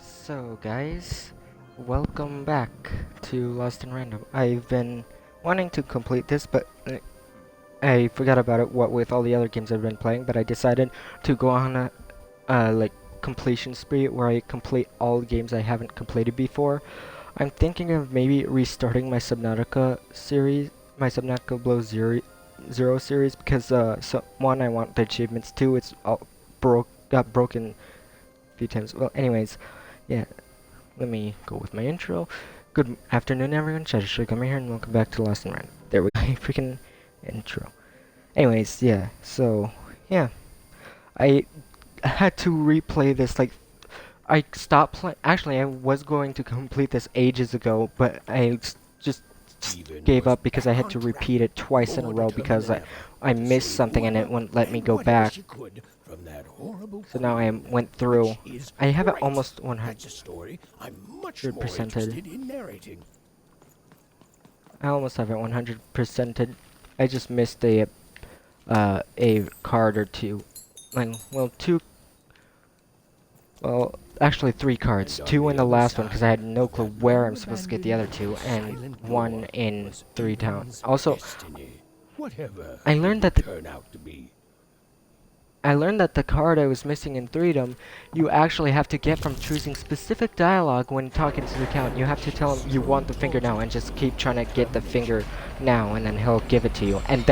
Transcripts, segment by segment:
So guys, welcome back to Lost in Random. I've been wanting to complete this, but I forgot about it what with all the other games I've been playing, but I decided to go on a like completion spree where I complete all the games I haven't completed before. I'm thinking of maybe restarting my Subnautica series, my Subnautica Zero series, because so one, I want the achievements, two, it's all got broken a few times. Well, anyways, yeah, let me go with my intro. Good afternoon, everyone. Shadow come here, and welcome back to Lost in Random. There we go. Freaking intro. Anyways, yeah. So, yeah, I had to replay this. Like, I stopped playing. Actually, I was going to complete this ages ago, but just gave up because I had to repeat it twice in a row because I missed something and it wouldn't let me go back. So now I went through. I have it almost 100%ed. I almost have it 100%ed. I just missed a card or two. Like, well, actually 3 cards. 2 in the last one because I had no clue where I'm supposed to get the other 2, and 1 in 3 towns. Also, I learned that the card I was missing in Freedom, you actually have to get from choosing specific dialogue when talking to the count. You have to tell him you want the finger now and just keep trying to get the finger now, and then he'll give it to you. And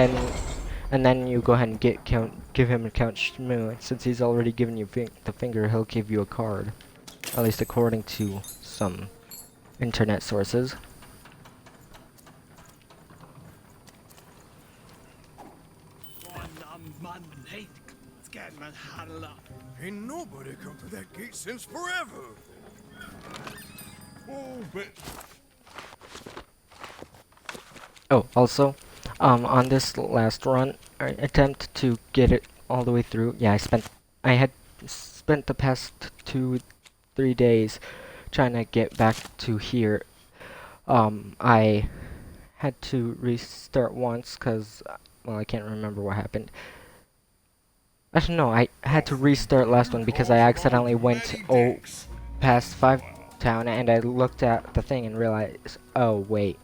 then you go ahead and give him a count shmoo. Since he's already given you the finger, he'll give you a card. At least according to some internet sources. Ain't nobody come to that gate since forever. Oh, but Also, on this last run, attempt to get it all the way through. Yeah, I had spent the past 2-3 days trying to get back to here. I had to restart once because, well, I can't remember what happened. Actually, no, I had to restart last one because I accidentally went past 5 town and I looked at the thing and realized, oh wait,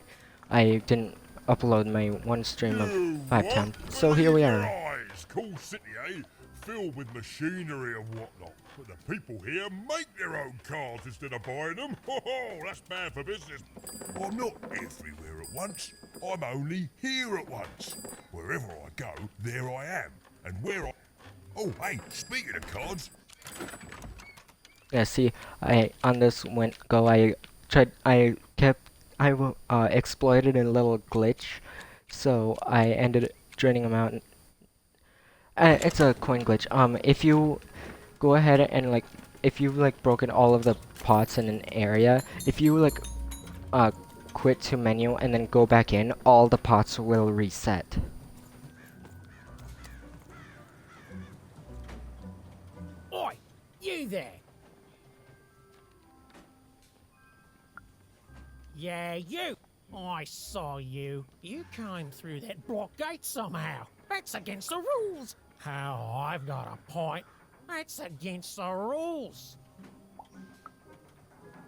I didn't upload my one stream of 5 town. So here we are. Cool city, eh? Filled with machinery and whatnot. But the people here make their own cars instead of buying them. Oh, that's bad for business. I'm not everywhere at once. I'm only here at once. Wherever I go, there I am. And where I... Oh, hey, speaking of cards... Yeah, see, on this I exploited a little glitch, so I ended draining them out. It's a coin glitch. If you go ahead and if you've broken all of the pots in an area, if you quit to menu and then go back in, all the pots will reset. Oi, you there! Yeah, you! I saw you. You came through that block gate somehow. That's against the rules. How I've got a point. That's against the rules.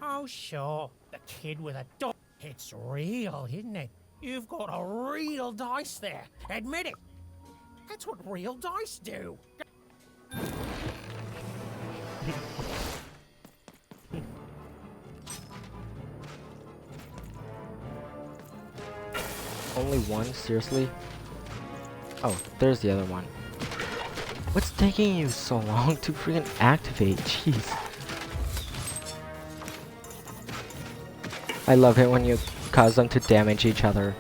Oh, sure. The kid with a dot. It's real, isn't it? You've got a real dice there. Admit it. That's what real dice do. Only one? Seriously? Oh, there's the other one. What's taking you so long to freaking activate? Jeez. I love it when you cause them to damage each other.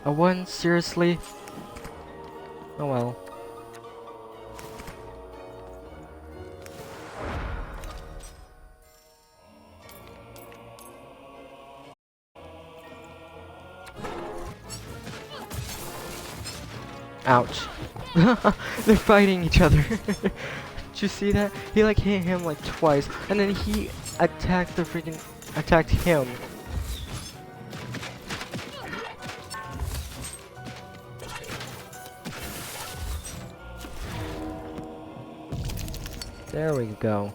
A one? Seriously? Oh well. Ouch. They're fighting each other. Did you see that? He hit him twice, and then he attacked him. There we go.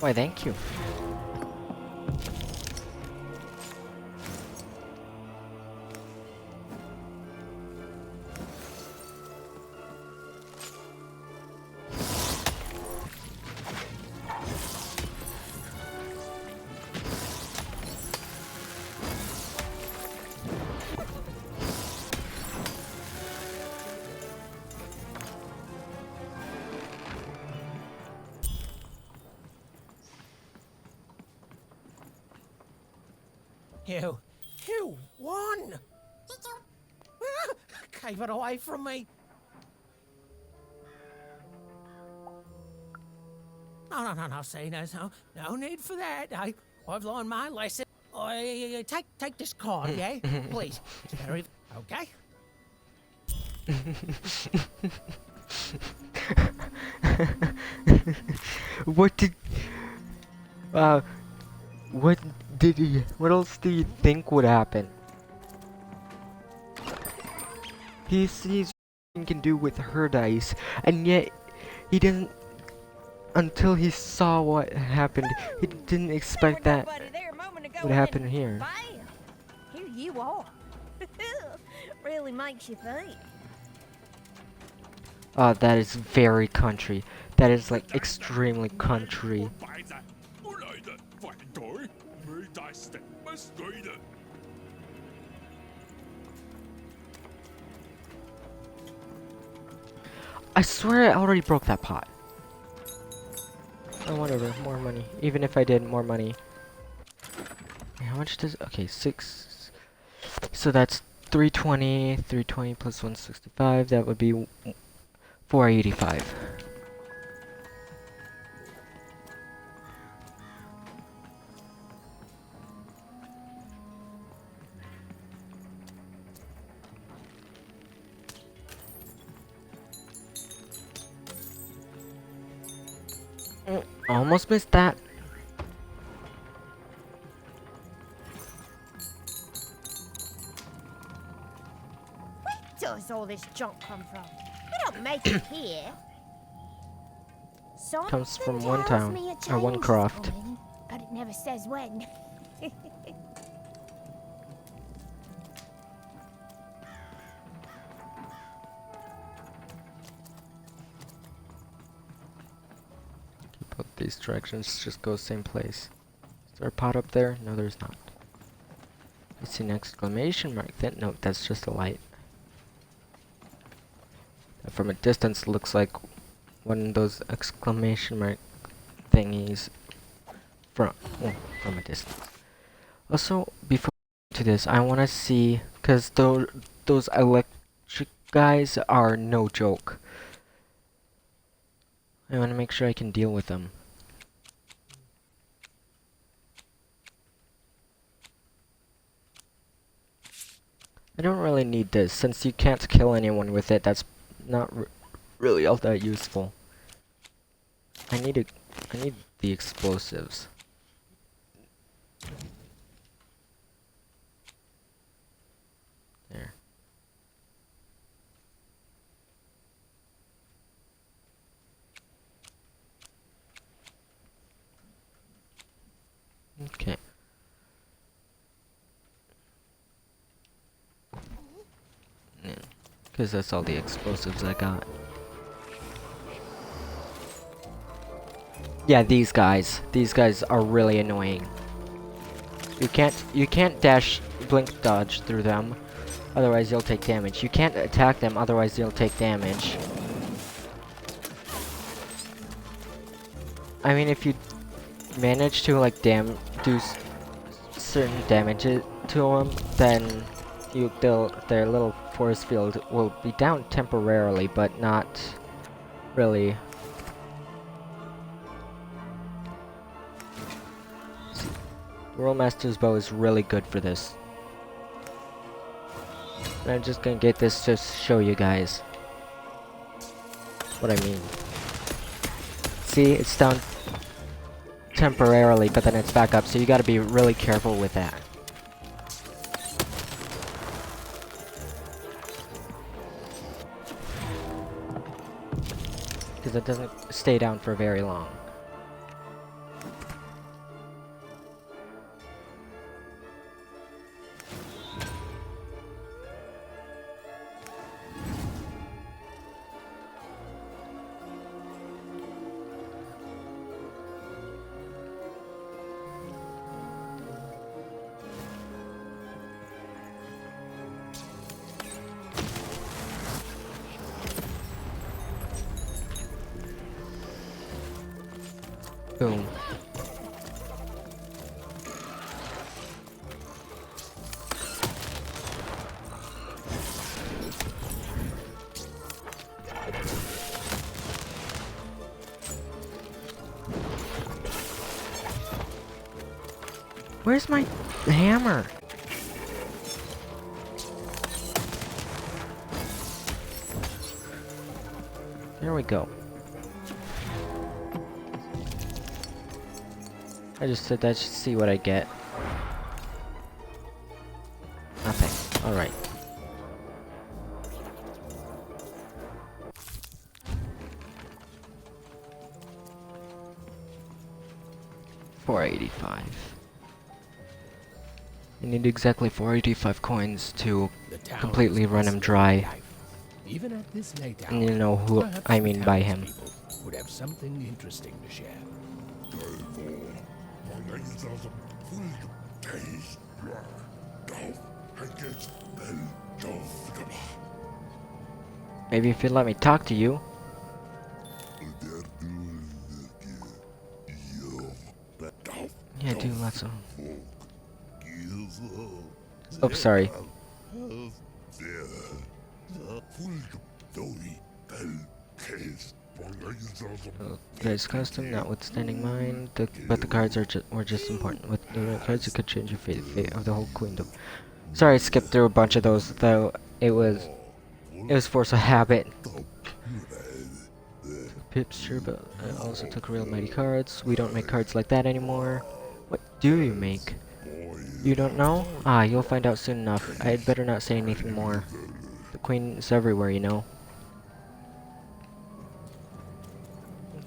Why, thank you. You won! Gave it away from me. No, see, there's no need for that. I've learned my lesson. Take this card, yeah? Please. It's very, okay? What did... what else do you think would happen? He sees what he can do with her dice, and yet he didn't, until he saw what happened, he didn't expect that would happen here. Bam! Here you are. Really makes you think. That is very country. That is like extremely country. I swear I already broke that pot. Oh, whatever, more money. Even if I did, more money. How much does... Okay, 6... So that's 320. 320 plus 165. That would be 485. Almost missed that. Where does all this junk come from? We don't make it here. Comes from Something one tells town, me a or one change is croft. coming, but it never says when. Both these directions just go same place. Is there a pot up there? No, there's not. I see an exclamation mark. No, that's just a light. From a distance, it looks like one of those exclamation mark thingies. From a distance. Also, before we get to this, I want to see, because those electric guys are no joke. I want to make sure I can deal with them. I don't really need this, since you can't kill anyone with it. That's not really all that useful. I need the explosives. There. Okay. Yeah, because that's all the explosives I got. Yeah, these guys are really annoying. You can't dash, blink, dodge through them, otherwise you'll take damage. You can't attack them, otherwise you'll take damage. I mean, if you manage to like do certain damage to them, then their little force field will be down temporarily, but not really. World Master's Bow is really good for this. And I'm just gonna get this to show you guys what I mean. See, it's down temporarily, but then it's back up, so you gotta be really careful with that. Because it doesn't stay down for very long. Boom. Where's my hammer? There we go. I just said that to see what I get. Nothing. Alright. $485. You need exactly 485 coins to completely run him dry. Even at this late hour, And you know who perhaps I the mean by him. townspeople would have something interesting to share. Maybe if you let me talk to you. Yeah, do lots of. Oh, sorry. Guys, custom, notwithstanding mine, but the cards were just important. With the cards, you could change your fate of the whole queendom. Sorry, I skipped through a bunch of those, though. It was force of habit. Pips, sure, but I also took real mighty cards. We don't make cards like that anymore. What do you make? You don't know? Ah, you'll find out soon enough. I'd better not say anything more. The queen is everywhere, you know.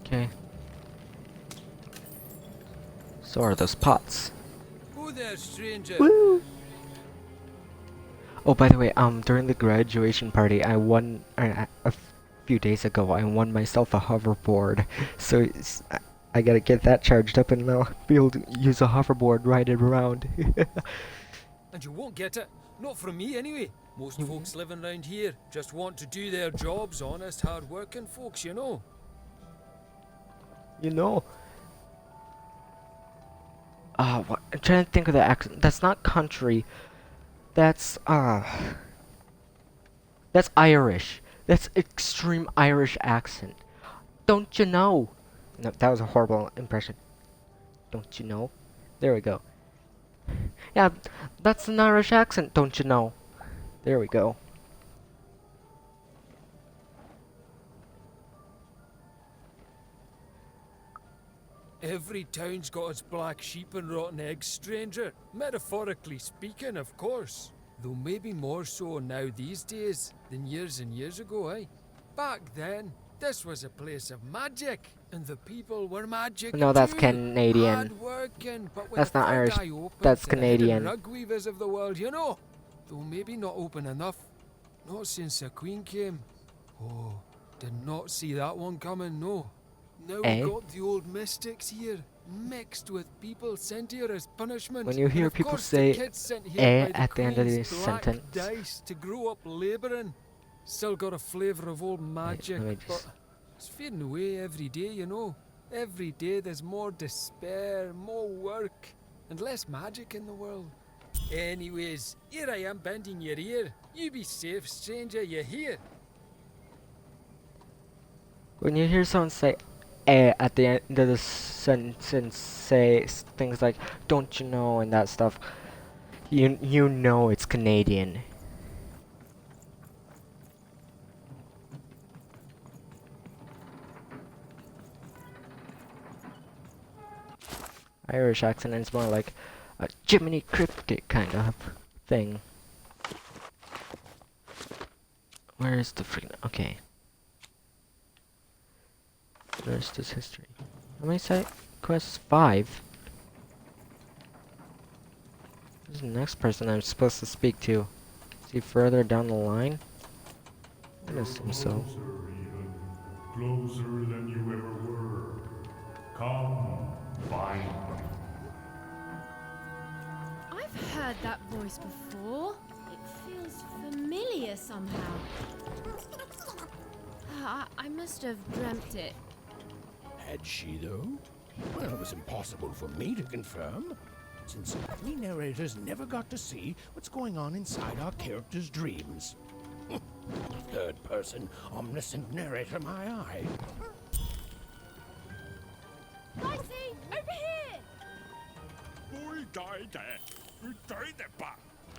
Okay. So are those pots. Who there, stranger? Woo! Oh, by the way, during the graduation party, I won a few days ago. I won myself a hoverboard, so I gotta get that charged up, and I'll be able to use a hoverboard, ride it around. And you won't get it. Not from me, anyway. Most folks living round here just want to do their jobs, honest, hard-working folks, you know. You know. What? I'm trying to think of the accent. That's not country. That's Irish. That's extreme Irish accent. Don't you know? No, that was a horrible impression. Don't you know? There we go. Yeah, that's an Irish accent, don't you know? There we go. Every town's got its black sheep and rotten eggs, stranger. Metaphorically speaking, of course. Though maybe more so now these days than years and years ago, eh? Back then, this was a place of magic, and the people were magic No, that's too. Canadian. Hard-working, but with That's a not third Irish, eye open that's to the hidden Canadian. rug weavers of the world, you know. Though maybe not open enough. Not since the Queen came. Oh, did not see that one coming, no. Now Eh? we got the old mystics here, mixed with people sent here as punishment. When you And hear of people course say the kids sent here eh by the at the end of Queen's this black sentence. dice to grow up labouring. Still got a flavour of old magic, let me but just- it's fading away every day, you know. Every day there's more despair, more work, and less magic in the world. Anyways, here I am bending your ear. You be safe, stranger, you hear? When you hear someone say at the end of the sentence and say things like "don't you know" and that stuff, you know it's Canadian. Irish accent is more like a Jiminy Cricket kind of thing. Where is the freaking... Okay. Where's this history? How many side quests? 5? Who's the next person I'm supposed to speak to? Is he further down the line? I assume so. Closer than you ever were. Come, find me. I've heard that voice before. It feels familiar somehow. I must have dreamt it. Had she, though? Well, it was impossible for me to confirm, since we narrators never got to see what's going on inside our characters' dreams. Third-person, omniscient narrator, my eye. Dicey, over here!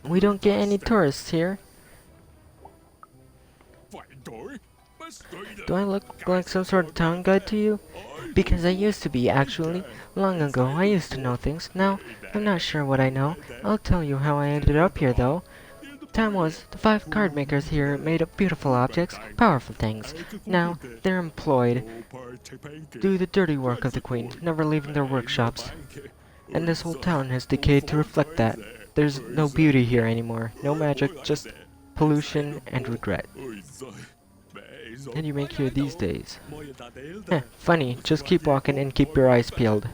We don't get any tourists here. Do I look like some sort of town guide to you? Because I used to be, actually. Long ago, I used to know things. Now, I'm not sure what I know. I'll tell you how I ended up here, though. Time was, the 5 card makers here made up beautiful objects, powerful things. Now, they're employed. Do the dirty work of the queen, never leaving their workshops. And this whole town has decayed to reflect that. There's no beauty here anymore. No magic, just pollution and regret. How do you make here these days? Funny, just keep walking and keep your eyes peeled.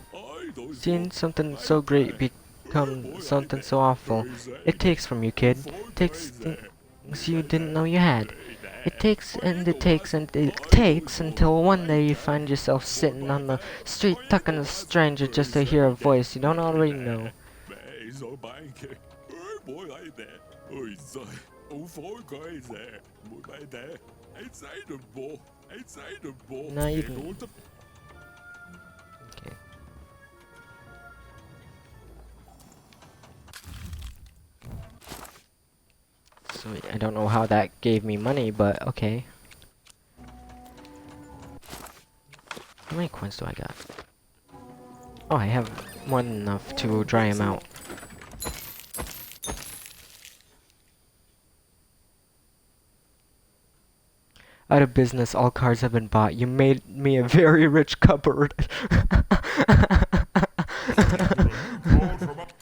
Seeing something so great become something so awful. It takes from you, kid. Takes things you didn't know you had. It takes and it takes and it takes until one day you find yourself sitting on the street talking to a stranger just to hear a voice you don't already know. Not even. Okay. So I don't know how that gave me money, but okay. How many coins do I got? Oh, I have more than enough to dry him out. Out of business, all cards have been bought. You made me a very rich cupboard. Called from up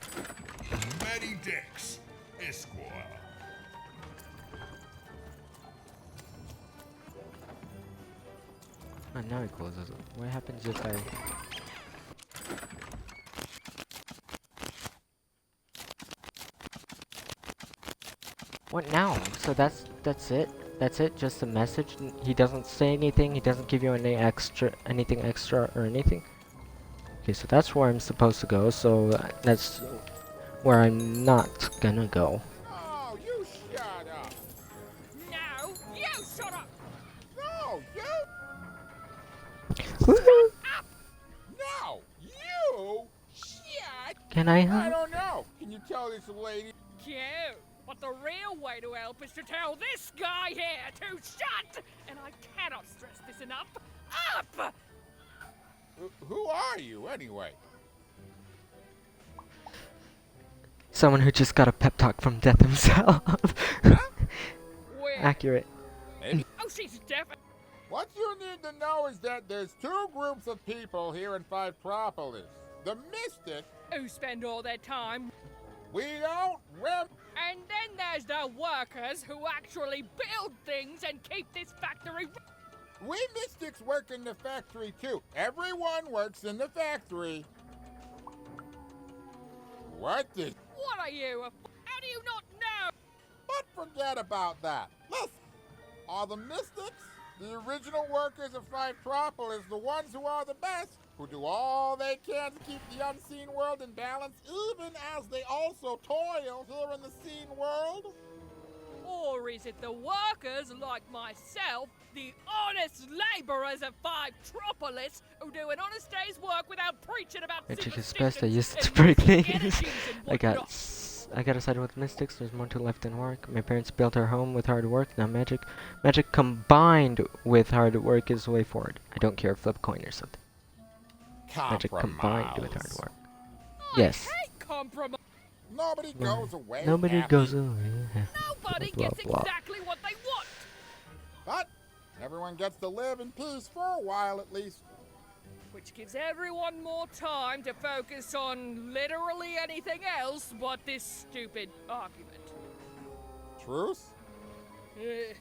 Matty Dex, Esquire. Oh, now it closes. What happens if I... What now? So that's it? That's it? Just a message? He doesn't say anything? He doesn't give you anything extra or anything? Okay, so that's where I'm supposed to go, so that's where I'm not gonna go. Oh, you shut up! No, you shut up! No, you! Woohoo! No, you! Shut! Can I I help? don't know. Can you tell this lady? Cute. But the real way to help is to tell this guy here to shut! And I cannot stress this enough. Up! Who are you, anyway? Someone who just got a pep talk from death himself. Where? Accurate. Oh, she's deaf. What you need to know is that there's 2 groups of people here in Fivetropolis. The Mystic, Who spend all their time. we don't And then there's the workers who actually build things and keep this factory. We Mystics work in the factory too. Everyone works in the factory. What the... What are you? How do you not know? But forget about that. Listen, are the Mystics The original workers of Fivetropolis, the ones who are the best, who do all they can to keep the unseen world in balance, even as they also toil here in the seen world? Or is it the workers like myself, the honest labourers of Fivetropolis, who do an honest day's work without preaching about Magic is superstitions best. I used it to and break mystic things. energies and whatnot? I got sided with mystics. There's more to life than work. My parents built our home with hard work. Now magic combined with hard work is the way forward. I don't care, flip a coin or something. Magic combined with hard work. Yes. I hate compromise. Nobody goes away Nobody happy. goes away. Nobody Blah, gets blah. exactly what they want. But everyone gets to live in peace for a while at least. Which gives everyone more time to focus on literally anything else but this stupid argument. Truce? Eh,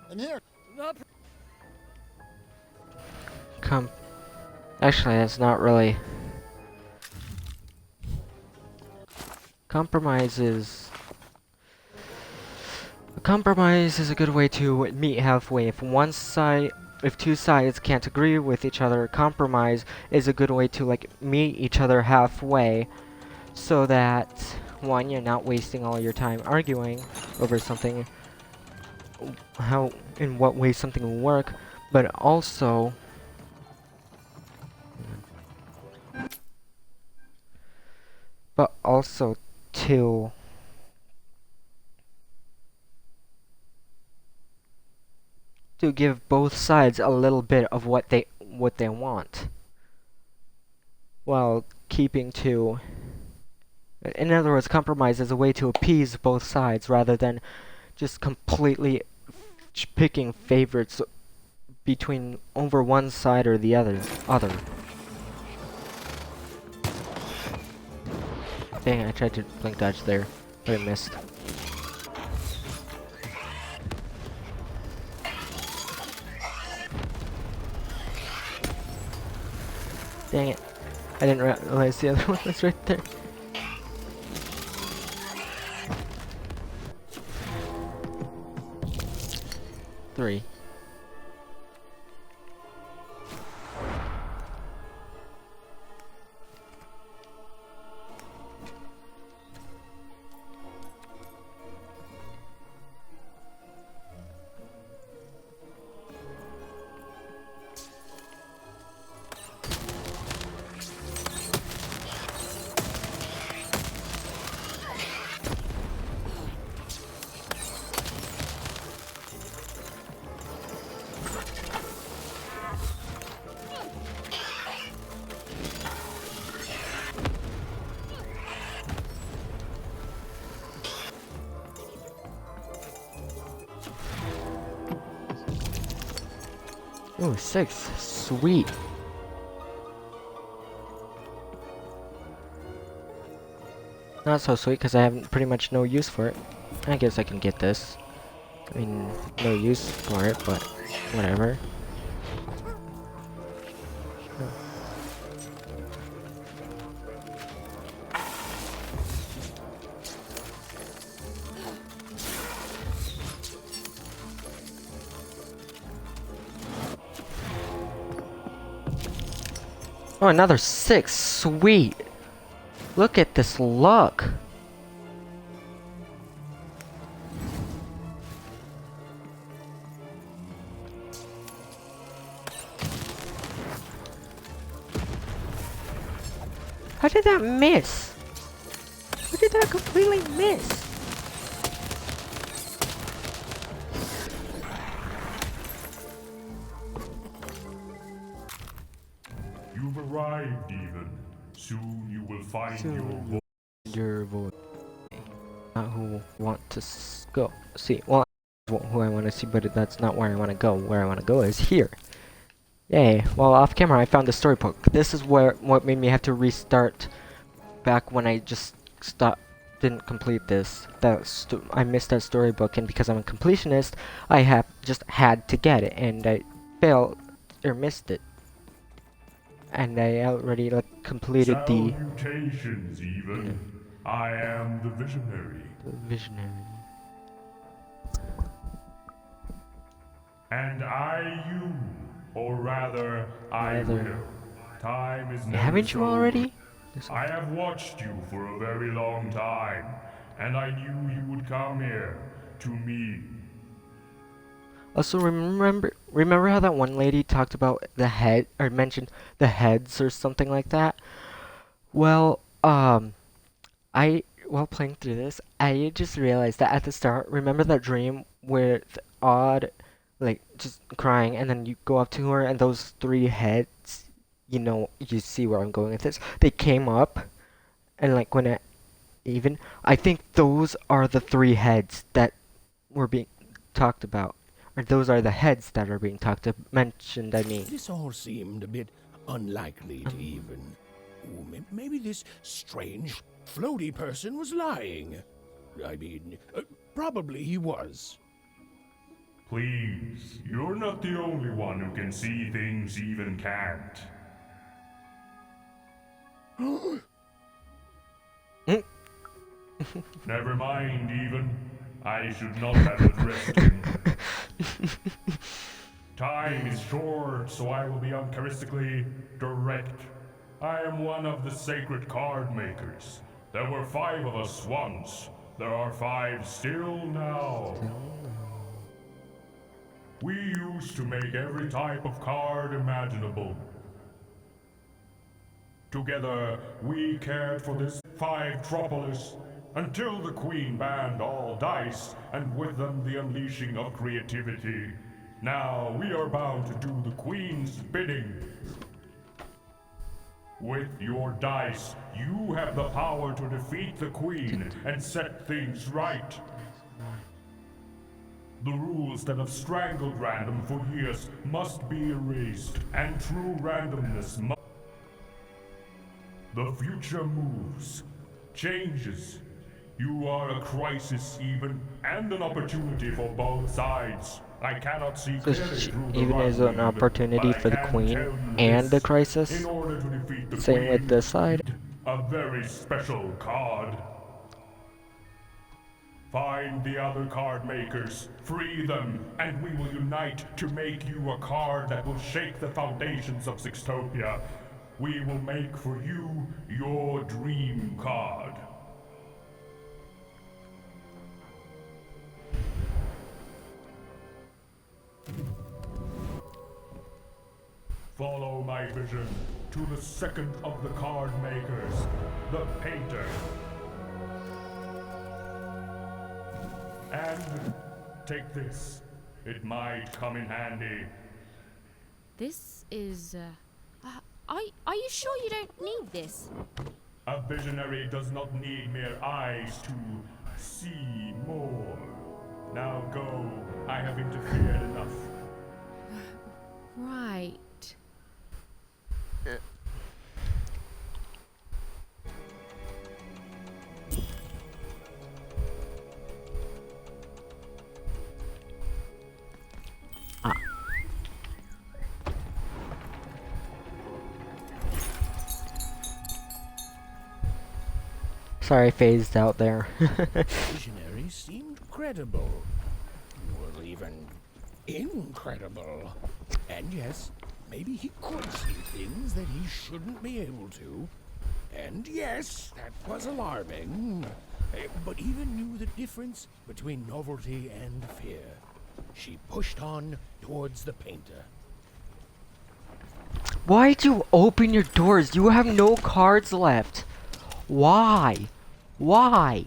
And here, the Actually, that's not really. Compromise is a good way to meet halfway. If two sides can't agree with each other, compromise is a good way to like meet each other halfway, so that one, you're not wasting all your time arguing over something, in what way something will work, but also to give both sides a little bit of what they want, while keeping to. In other words, compromise is a way to appease both sides rather than just completely picking favorites between over one side or the other. Dang, I tried to blink dodge there, but I missed. Dang it. I didn't realize the other one was right there. Three. Oh, 6. Sweet. Not so sweet because I have pretty much no use for it. I guess I can get this. I mean, no use for it, but whatever. Oh, another 6. Sweet. Look at this luck. How did that miss? How did that completely miss? You've arrived, even. Soon you will find Your voice. Not who want to go. See, well, who I want to see, but that's not where I want to go. Where I want to go is here. Yay. Well, off camera, I found the storybook. This is what made me have to restart back when I just didn't complete this. I missed that storybook, and because I'm a completionist, I just had to get it, and I failed or missed it. And I already completed Salutations, even. I am the visionary. Visionary. And I you, or rather, I will. Time is never Haven't you so- already? I have watched you for a very long time, and I knew you would come here, to me. Also, remember how that one lady talked about the head, or mentioned the heads or something like that? Well, while playing through this, I just realized that at the start, remember that dream with Odd, like, just crying, and then you go up to her, and those three heads, you see where I'm going with this, they came up, and like, I think those are the three heads that were being talked about. Or those are the heads that are being mentioned, I mean. This all seemed a bit unlikely to even. Ooh, maybe this strange, floaty person was lying. I mean, probably he was. Please, you're not the only one who can see things even can't. Never mind, even. I should not have addressed him. Time is short, so I will be uncharacteristically direct. I am one of the sacred card makers. There were 5 of us once. There are 5 still now. We used to make every type of card imaginable. Together, we cared for this Fivetropolis until the Queen banned all dice, and with them the unleashing of creativity. Now we are bound to do the Queen's bidding. With your dice, you have the power to defeat the Queen and set things right. The rules that have strangled random for years must be erased, and true randomness must. The future moves, changes. You are a crisis even, and an opportunity for both sides. I cannot see So clearly through the even is an right opportunity but I for the can Queen tell you and the this. crisis. In order to defeat the Same with Queen, this side. a very special card. Find the other card makers, free them, and we will unite to make you a card that will shake the foundations of Sixtopia. We will make for you your dream card. Follow my vision to the second of the card makers, the painter. And take this. It might come in handy. This is, are you sure you don't need this? A visionary does not need mere eyes to see more. Now go. I have interfered enough. Right. Sorry, I phased out there. Visionary seemed credible. Or even incredible. And yes, maybe he could see things that he shouldn't be able to. And yes, that was alarming. But even knew the difference between novelty and fear. She pushed on towards the painter. Why'd you open your doors? You have no cards left. Why? Why?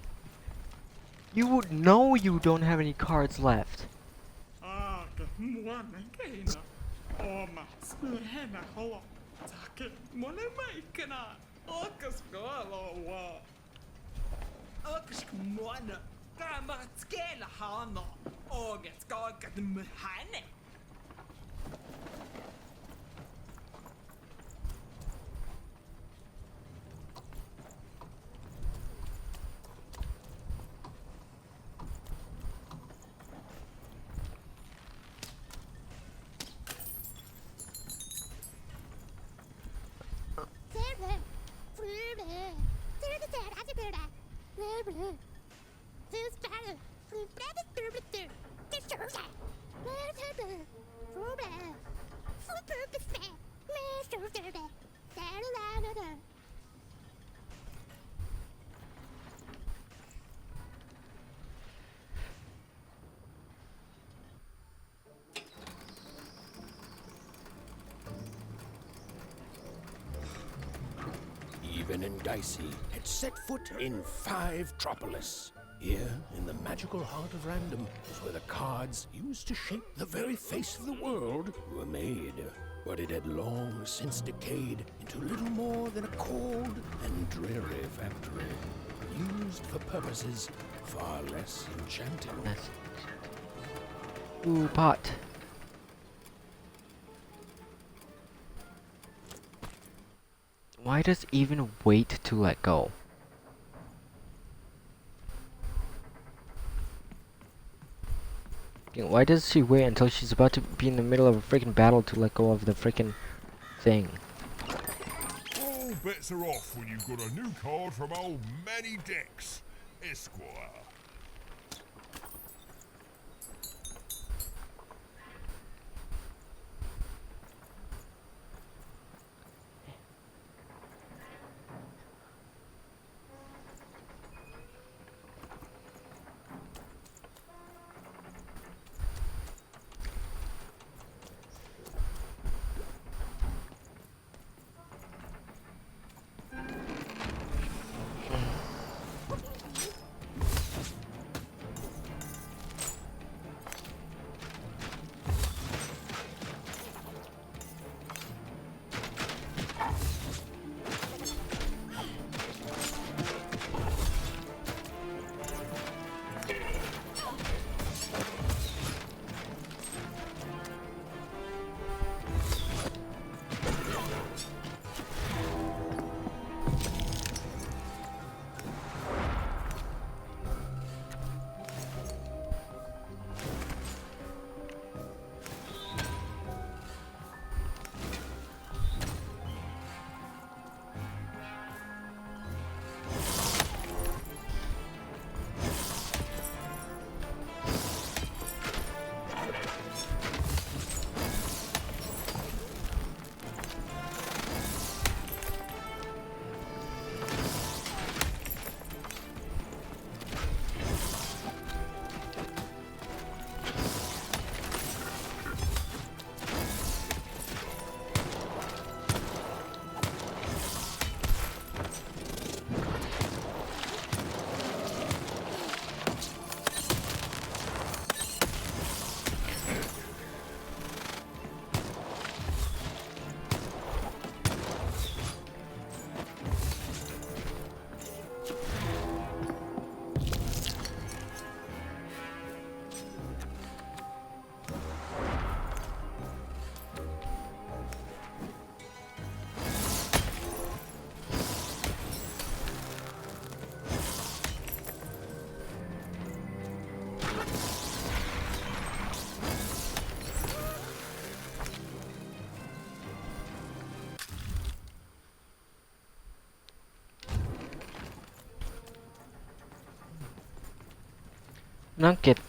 You would know you don't have any cards left. Even and Dicey had set foot in Fivetropolis. Here, in the magical heart of random, was where the cards used to shape the very face of the world were made. But it had long since decayed into little more than a cold and dreary factory, used for purposes far less enchanting. That's ooh, pot. Why does even wait to let go? Why does she wait until she's about to be in the middle of a freaking battle to let go of the freaking thing? All bets are off when you've got a new card from old Manny Dex, Esquire.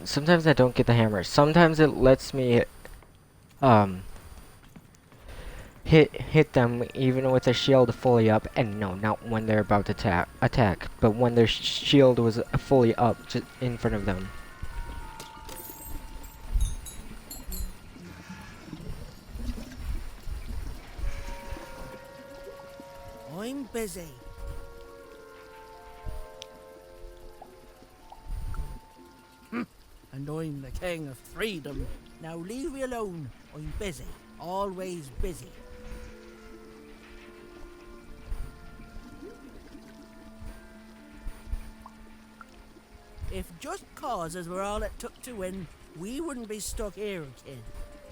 Sometimes I don't get the hammer. Sometimes it lets me um hit them even with their shield fully up, and no, not when they're about to attack, but when their shield was fully up just in front of them. I'm busy. And I'm the king of freedom. Now leave me alone. I'm busy. Always busy. If just causes were all it took to win, we wouldn't be stuck here, kid.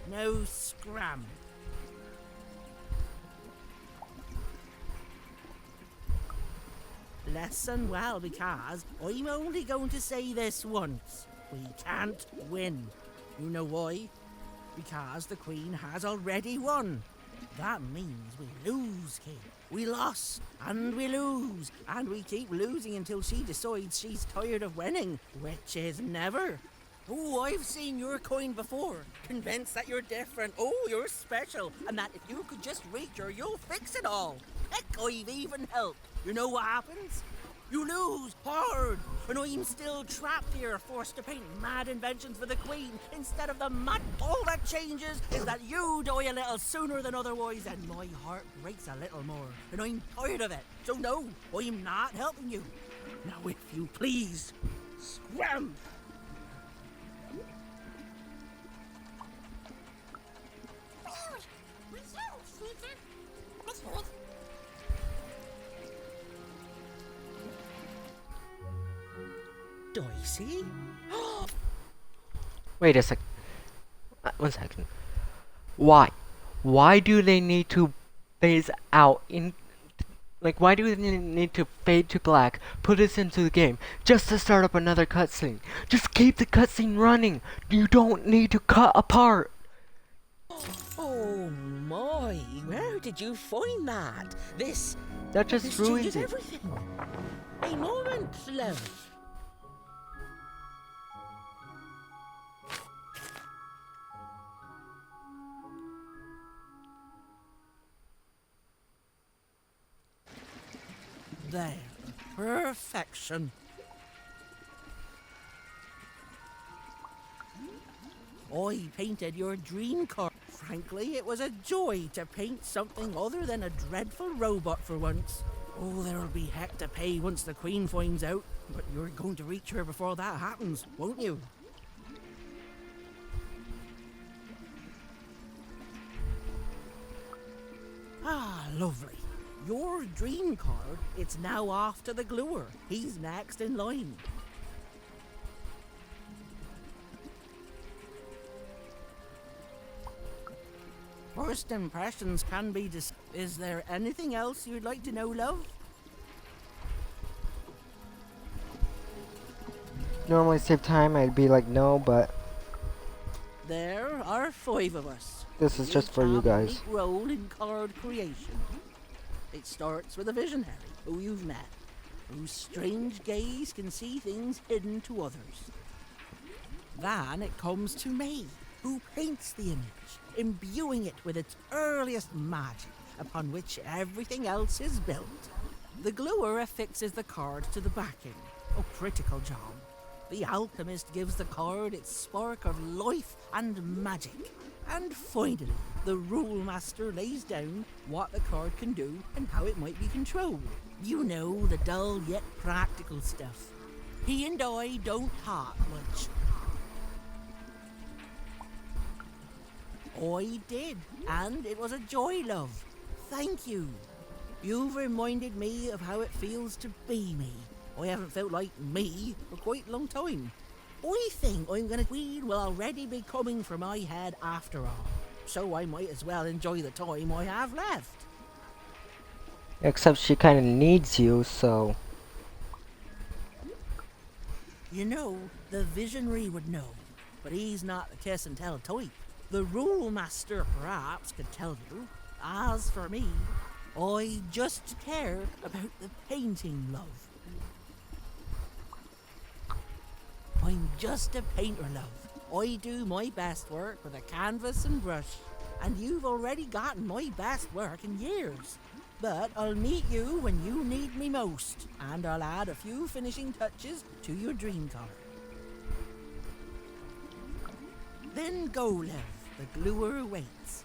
No scram. Listen well, because I'm only going to say this once. We can't win. You know why? Because the Queen has already won. That means we lose, kid. We lost, and we lose, and we keep losing until she decides she's tired of winning, which is never. Oh, I've seen your coin before. Convinced that you're different. Oh, you're special. And that if you could just reach her, you'll fix it all. Heck, I've even helped. You know what happens? You lose hard. And I'm still trapped here, forced to paint mad inventions for the Queen instead of the mad. All that changes is that you die a little sooner than otherwise, and my heart breaks a little more. And I'm tired of it. So no, I'm not helping you. Now, if you please, scram. Dicey? Wait a sec. 1 second. Why? Why do they need to phase out in? Like, why do they need to fade to black, put us into the game, just to start up another cutscene? Just keep the cutscene running! You don't need to cut apart! Oh my, where did you find that? That just This ruins changes it. everything. A moment, love. There, perfection. I painted your dream car. Frankly, it was a joy to paint something other than a dreadful robot for once. Oh, there'll be heck to pay once the Queen finds out, but you're going to reach her before that happens, won't you? Ah, lovely. Your dream card, it's now off to the gluer. He's next in line. First impressions can be Is there anything else you'd like to know, love? Normally save time, I'd be like no, but There are 5 of us. this is just for you Each have a guys. unique role in card creation. It starts with a visionary who you've met, whose strange gaze can see things hidden to others. Then it comes to me, who paints the image, imbuing it with its earliest magic, upon which everything else is built. The gluer affixes the card to the backing. A critical job. The alchemist gives the card its spark of life and magic. And finally, the rule master lays down what the card can do and how it might be controlled. You know, the dull yet practical stuff. He and I don't talk much. I did, and it was a joy, love. Thank you. You've reminded me of how it feels to be me. I haven't felt like me for quite a long time. I think weed will already be coming for my head after all, so I might as well enjoy the time I have left. Except she kind of needs you, so. You know, the visionary would know, but he's not the kiss and tell type. The rule master perhaps could tell you. As for me, I just care about the painting, love. I'm just a painter, love. I do my best work with a canvas and brush, and you've already gotten my best work in years. But I'll meet you when you need me most, and I'll add a few finishing touches to your dream card. Then go, love. The gluer waits.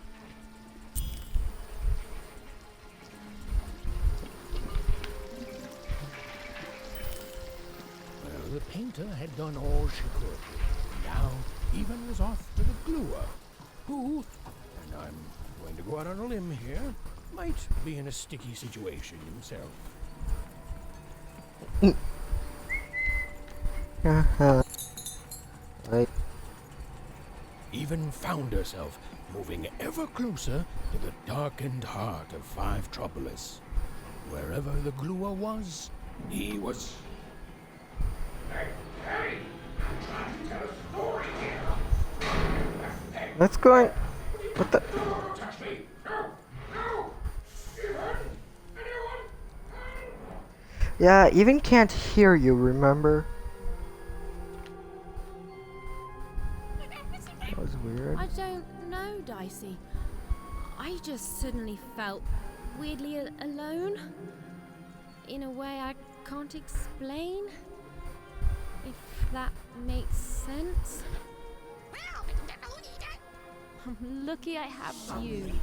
Well, the painter had done all she could. Now, even was off to the gluer, who, and I'm going to go out on a limb here, might be in a sticky situation himself. Right. Even found herself moving ever closer to the darkened heart of Fivetropolis. Wherever the gluer was, he was. Hey! I'm trying to tell a story here! Let's go in. What the? Don't touch me! No! No! Even? Anyone? Yeah, even can't hear you, remember? I don't know, Dicey. I just suddenly felt weirdly alone. In a way I can't explain. If that makes sense. I'm lucky I have you.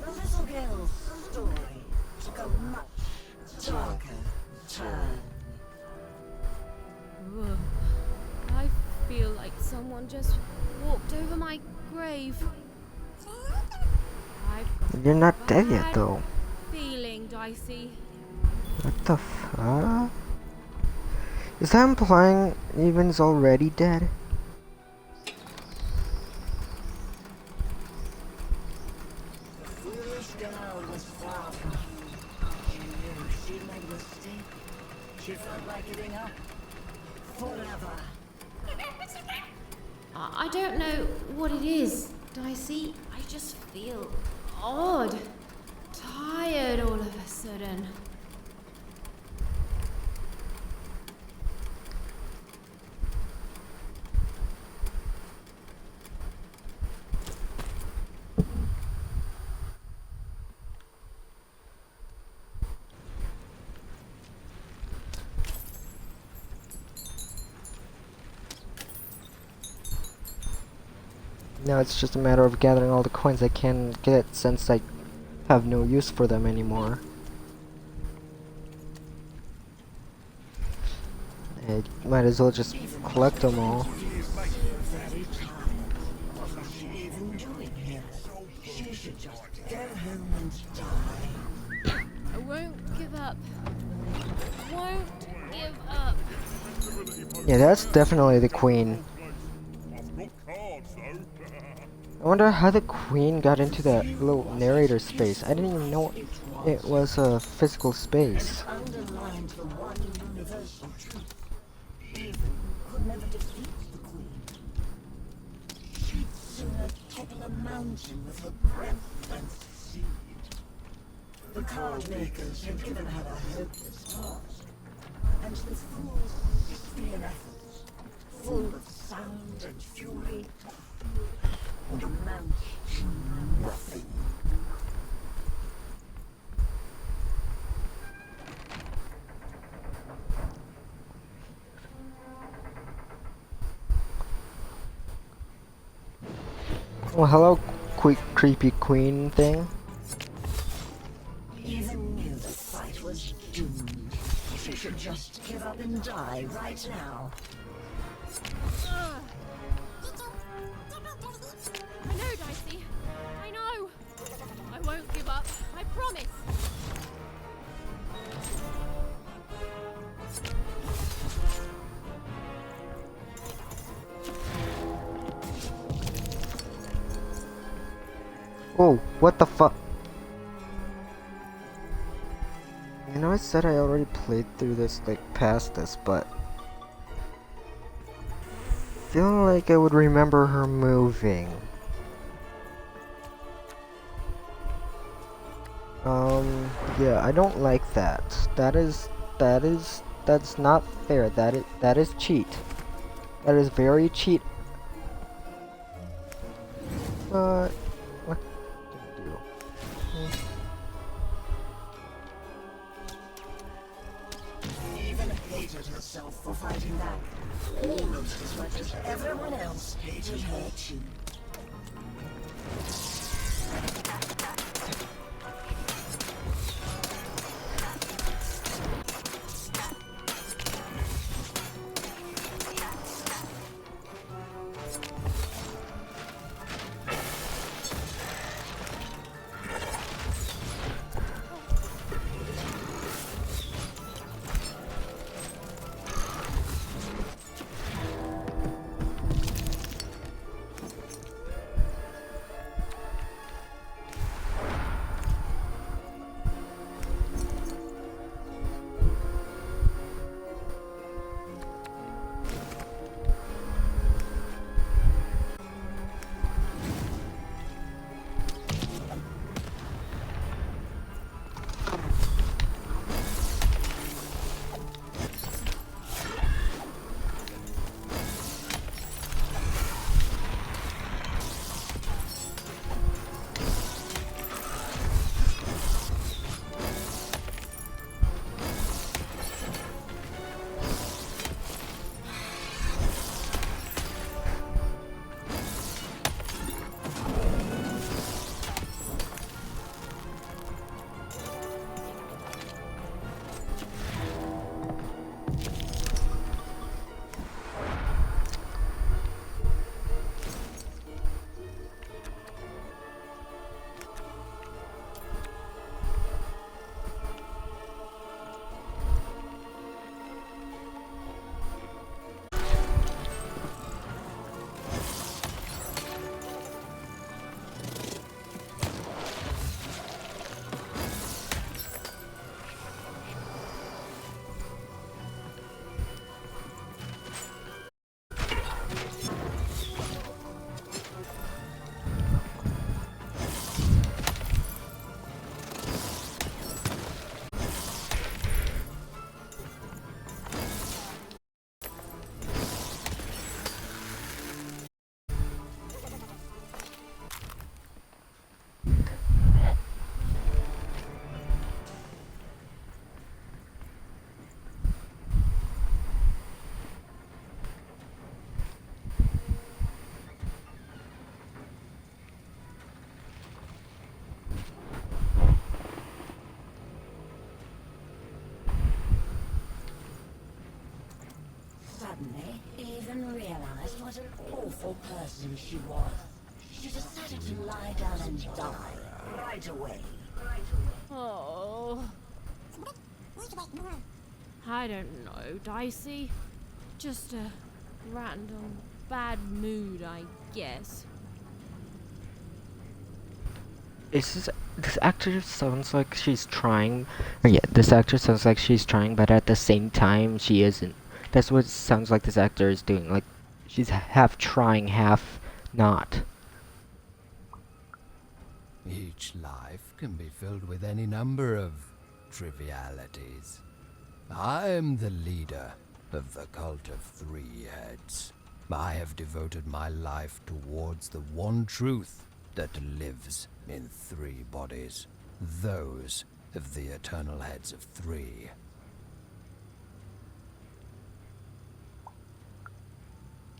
The little girl's story took a much darker turn. Whoa. I feel like someone just walked over my grave. You're not dead yet, though. Feeling, Dicey. What the fuck? Is that implying Evan's already dead? The foolish girl was far from home. She knew she'd made a mistake. She felt like giving up. Forever. I don't know what it is, Dicey. I just feel odd. Tired all of a sudden. Now it's just a matter of gathering all the coins I can get since I have no use for them anymore. I might as well just collect them all. Very tired. What's she even doing here? She should just go home and die. I won't give up. Won't give up. Yeah, that's definitely the queen. I've got cards though. I wonder how the queen got into that little narrator space. I didn't even know it was a physical space. Underlined the one universal truth. Even could never defeat the queen. She'd sooner topple a mountain with her breath than succeed. The card makers had given her a hopeless task, and the fool's vain efforts, full of sound and fury, would amount to nothing. Well, hello, creepy queen thing. Even knew the fight was doomed. She should just give up and die right now. I know, Dicey. I know. I won't give up. I promise. Oh, what the fuck? You know, I said I already played through this, like, past this, but feel like I would remember her moving. Yeah, I don't like that. That's not fair. That is cheat. That is very cheat. But what to do? Even hated herself for fighting back. Almost as much as everyone else hated her too. an awful person she was. She decided to lie down and die right away. Oh. I don't know, Dicey. Just a random bad mood, I guess. This actor sounds like she's trying. Or yeah, this actor sounds like she's trying, but at the same time she isn't. That's what it sounds like this actor is doing. Like she's half trying, half not. Each life can be filled with any number of trivialities. I am the leader of the cult of three heads. I have devoted my life towards the one truth that lives in three bodies, those of the eternal heads of three.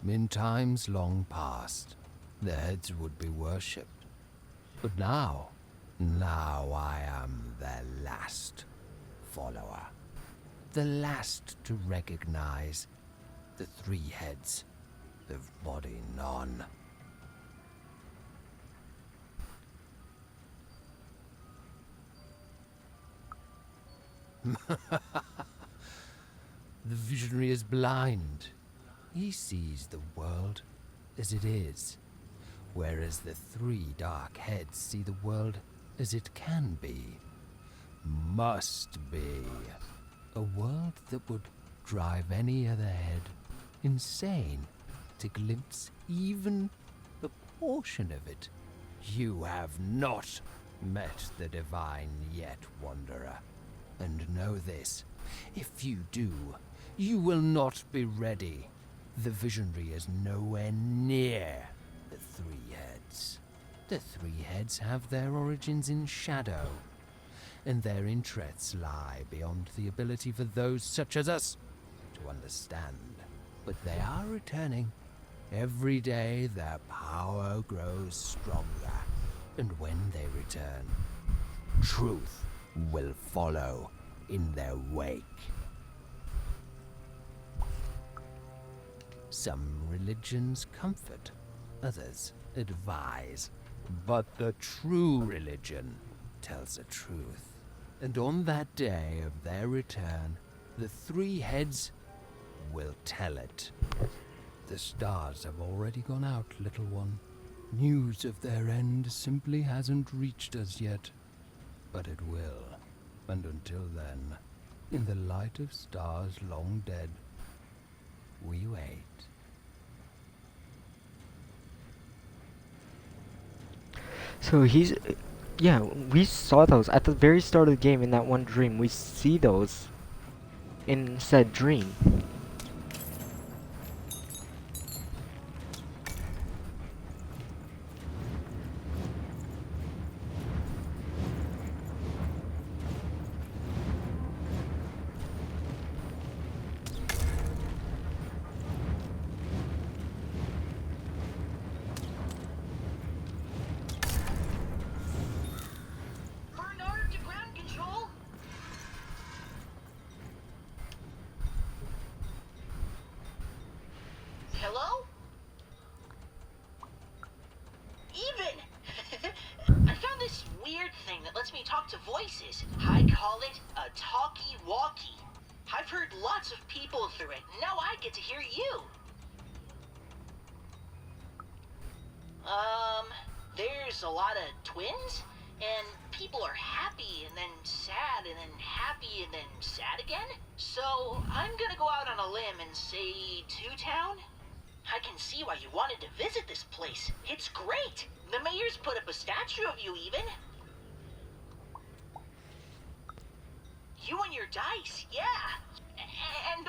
In times long past, the heads would be worshipped. But now I am their last follower. The last to recognize the three heads of body none. The visionary is blind. He sees the world as it is, whereas the three dark heads see the world as it can be, must be. A world that would drive any other head insane to glimpse even a portion of it. You have not met the divine yet, wanderer. And know this, if you do, you will not be ready. The visionary is nowhere near the three heads. The three heads have their origins in shadow, and their interests lie beyond the ability for those such as us to understand. But they are returning. Every day their power grows stronger, and when they return, truth will follow in their wake. Some religions comfort, others advise, but the true religion tells the truth. And on that day of their return, the three heads will tell it. The stars have already gone out, little one. News of their end simply hasn't reached us yet, but it will. And until then, in the light of stars long dead, we wait. So he's, yeah, we saw those at the very start of the game in that one dream. We see those in said dream. Bernard to ground control. Hello? Even! I found this weird thing that lets me talk to voices. I call it a talkie-walkie. I've heard lots of people through it. Now I get to hear you. There's a lot of twins, and people are happy and then sad and then happy and then sad again. So I'm gonna go out on a limb and say Two-Town. I can see why you wanted to visit this place. It's great. The mayor's put up a statue of you even. You and your dice, yeah. And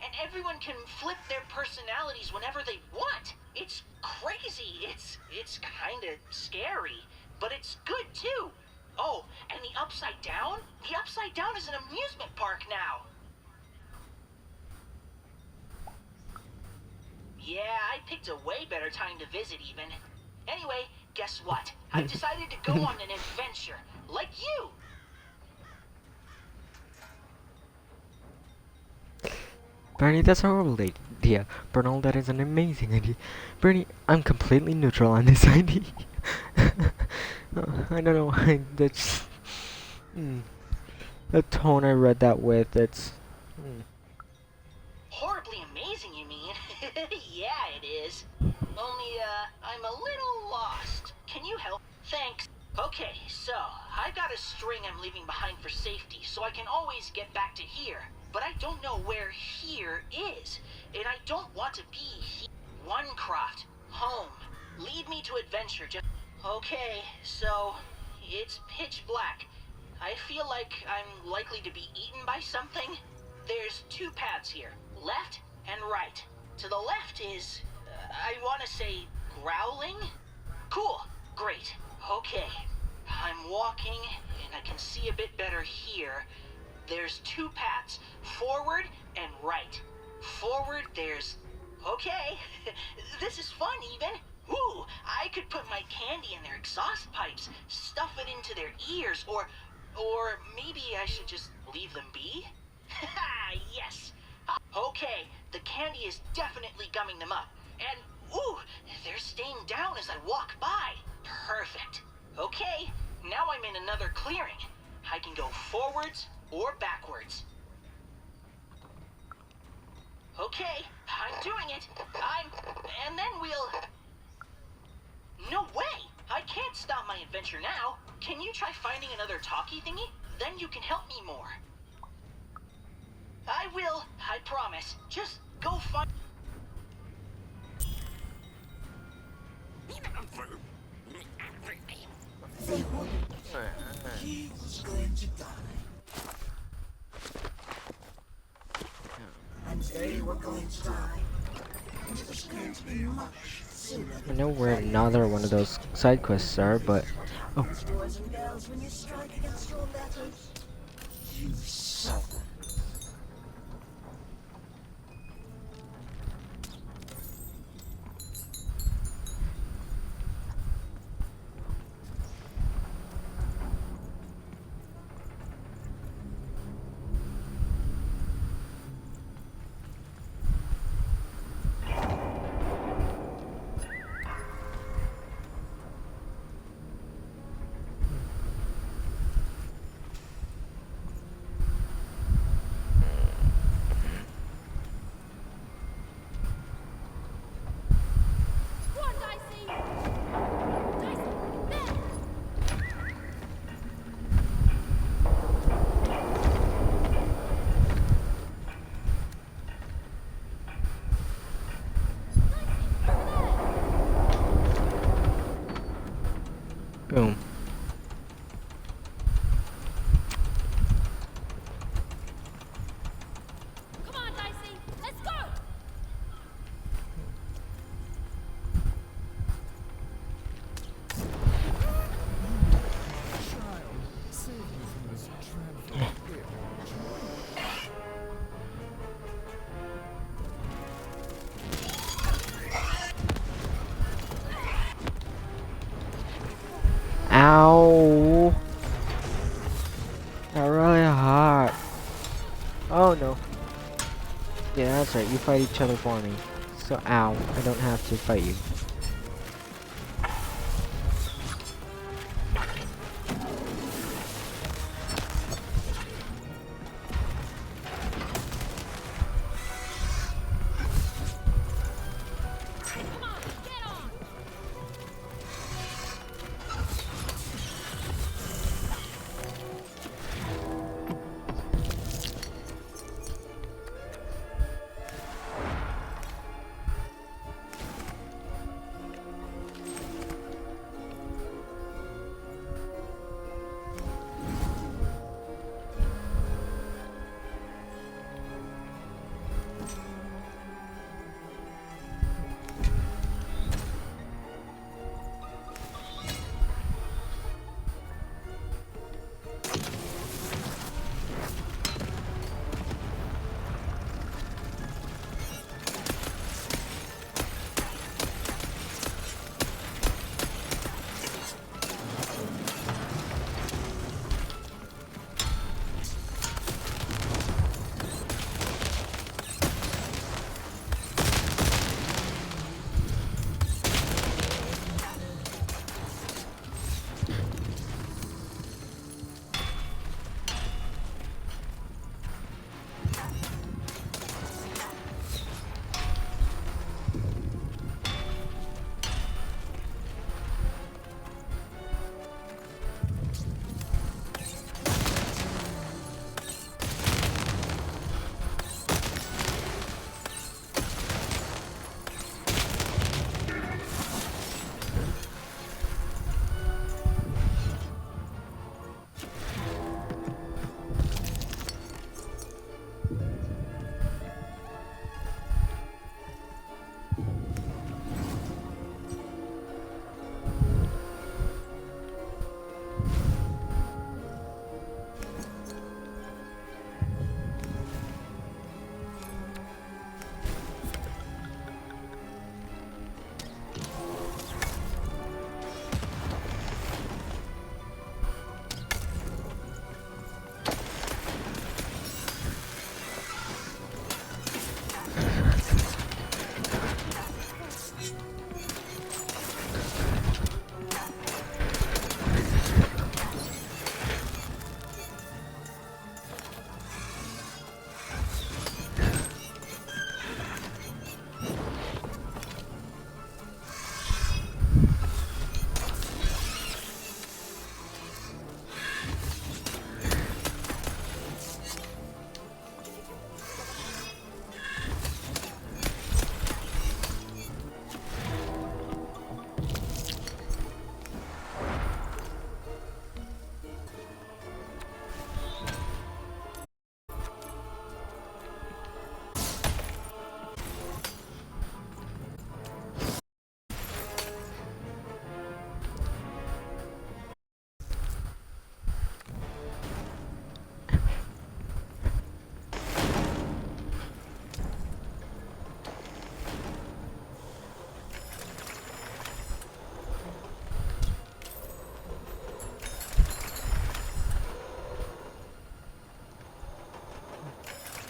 and everyone can flip their personalities whenever they want. It's crazy. It's kind of scary, but it's good too. Oh, and the Upside Down? The Upside Down is an amusement park now. Yeah, I picked a way better time to visit even. Anyway, guess what? I've decided to go on an adventure, like you. Bernie, that's a horrible idea. Bernal, that is an amazing idea. Bernie, I'm completely neutral on this idea. I don't know why that's... the tone I read that with, it's... Horribly amazing, you mean? Yeah, it is. Only, I'm a little lost. Can you help? Thanks. Okay, so, I've got a string I'm leaving behind for safety, so I can always get back to here. But I don't know where here is, and I don't want to be here. Onecroft, home. Lead me to adventure, just... Okay, so, it's pitch black. I feel like I'm likely to be eaten by something. There's two paths here, left and right. To the left is, I want to say, growling? Cool, great, okay. I'm walking, and I can see a bit better here. There's two paths, forward and right. Forward, there's... Okay, this is fun even. Woo, I could put my candy in their exhaust pipes, stuff it into their ears, or maybe I should just leave them be? Yes. Okay, the candy is definitely gumming them up. And, ooh, they're staying down as I walk by. Perfect. Okay, now I'm in another clearing. I can go forwards or backwards. Okay, I'm doing it. And then we'll... No way! I can't stop my adventure now. Can you try finding another talkie thingy? Then you can help me more. I will, I promise. Just go find... He was going to die. And they were going to die. And it was going to be much sooner. I know where another one of those side quests are, but... Oh. Boys and girls, when you strike against your letters, you suffer. Boom. Come on, Dicey, let's go! Ow! That really hot. Oh no. Yeah, that's right. You fight each other for me. So, ow. I don't have to fight you.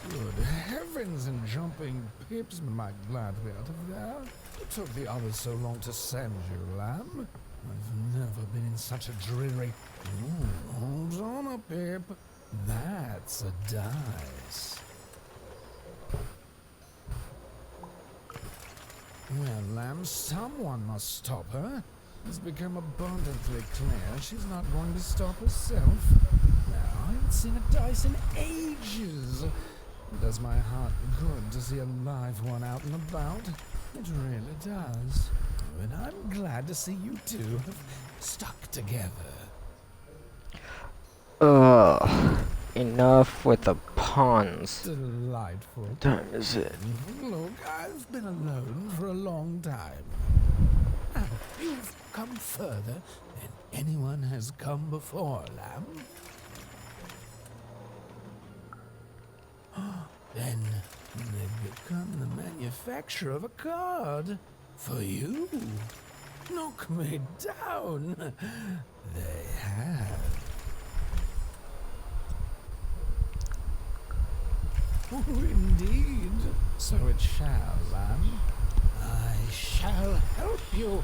Good heavens and jumping pips, my glad to be out of there. It took the others so long to send you, lamb. I've never been in such a dreary... Ooh, hold on a pip. That's a dice. Well, lamb, someone must stop her. It's become abundantly clear she's not going to stop herself. Now, I haven't seen a dice in ages. It does my heart good to see a live one out and about. It really does. And I'm glad to see you two have stuck together. Enough with the puns. Delightful. What time is it? Look, I've been alone for a long time. Now, you've come further than anyone has come before, lamb. Then they've become the manufacturer of a card for you. Knock me down. They have. Oh, indeed. So it shall, lamb. I shall help you.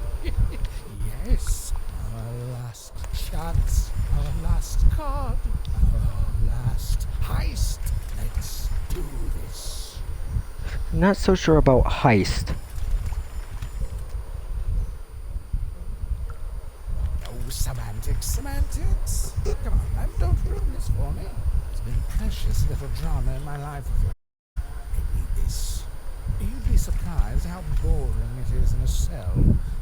Yes. Our last chance. Our last card. Our last heist. Let's do this. I'm not so sure about heist. Oh, semantics. Come on, lamb, don't ruin this for me. There's been precious little drama in my life. Maybe this. You'd be surprised how boring it is in a cell.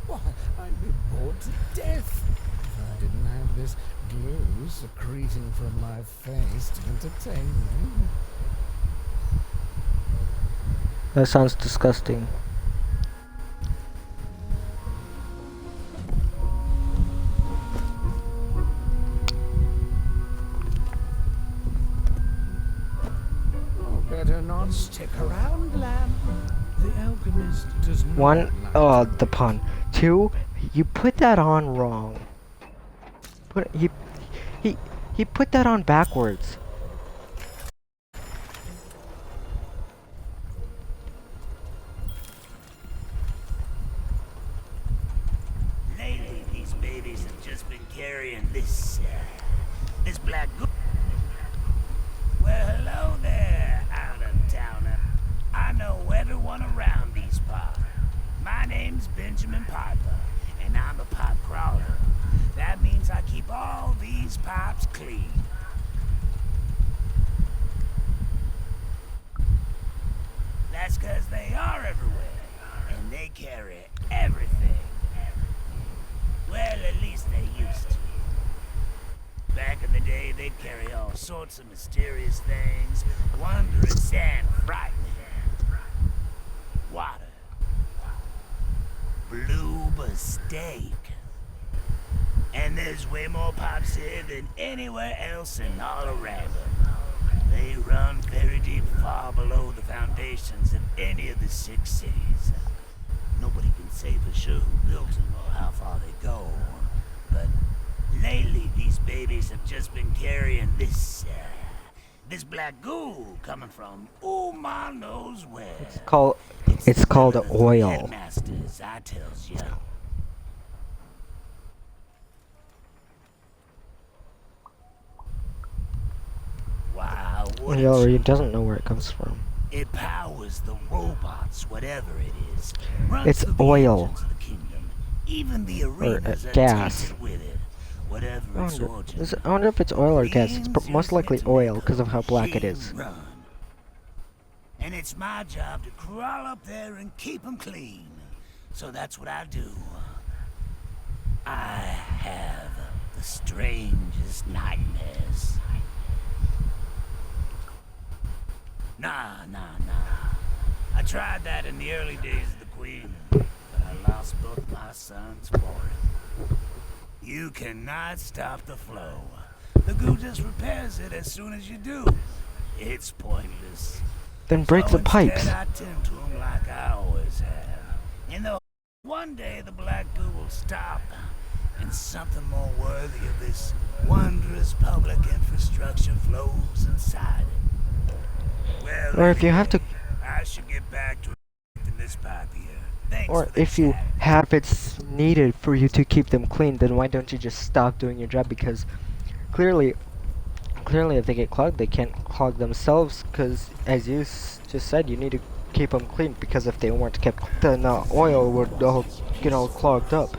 Why, I'd be bored to death if I didn't have this glue secreting from my face to entertain me. That sounds disgusting. Better not stick around, lamb. The alchemist does not One, like the pun. Two, you put that on wrong. He put that on backwards. Lately, these babies have just been carrying this black goo. Well, hello there, out-of-towner. I know everyone around these parts. My name's Benjamin Piper, and I'm a pipe crawler. That means I keep all these pipes clean. That's 'cause they are everywhere, and they carry everything. Well, at least they used to. Back in the day, they'd carry all sorts of mysterious things, wondrous and frightening. Water. Blue steak. And there's way more pipes here than anywhere else in all of Random. They run very deep, far below the foundations of any of the 6 cities. Nobody can say for sure who built them or how far they go, but lately, these babies have just been carrying this black goo coming from ma knows where. It's called oil. Headmasters, I tells ya. Wow, what He already doesn't know where it comes from. It powers the robots, whatever it is. It's oil. Of the kingdom. Even the arenas are gas. tainted with it. Whatever its origin. I wonder if it's oil or gas. It's most likely oil because of how black it is. Run. And it's my job to crawl up there and keep them clean. So that's what I do. I have the strangest nightmares. Nah. I tried that in the early days of the Queen, but I lost both my sons for it. You cannot stop the flow. The goo just repairs it as soon as you do. It's pointless. Then break the pipes. I tend to them like I always have. And though one day the black goo will stop, and something more worthy of this wondrous public infrastructure flows inside it. Well, Or if you have to, I should get back to this pipe here. Thanks or for the if you chat. have, if it's needed for you to keep them clean, then why don't you just stop doing your job? Because clearly if they get clogged, they can't clog themselves. Because as you just said, you need to keep them clean. Because if they weren't kept, then oil would all get all clogged up.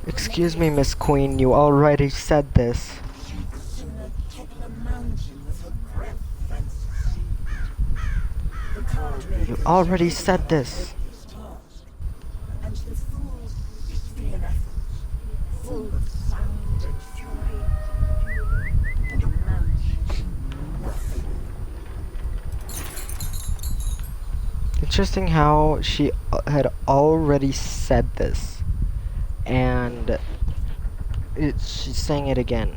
Excuse me, Miss Queen, you already said this. You already said this. Interesting how she had already said this, and she's saying it again.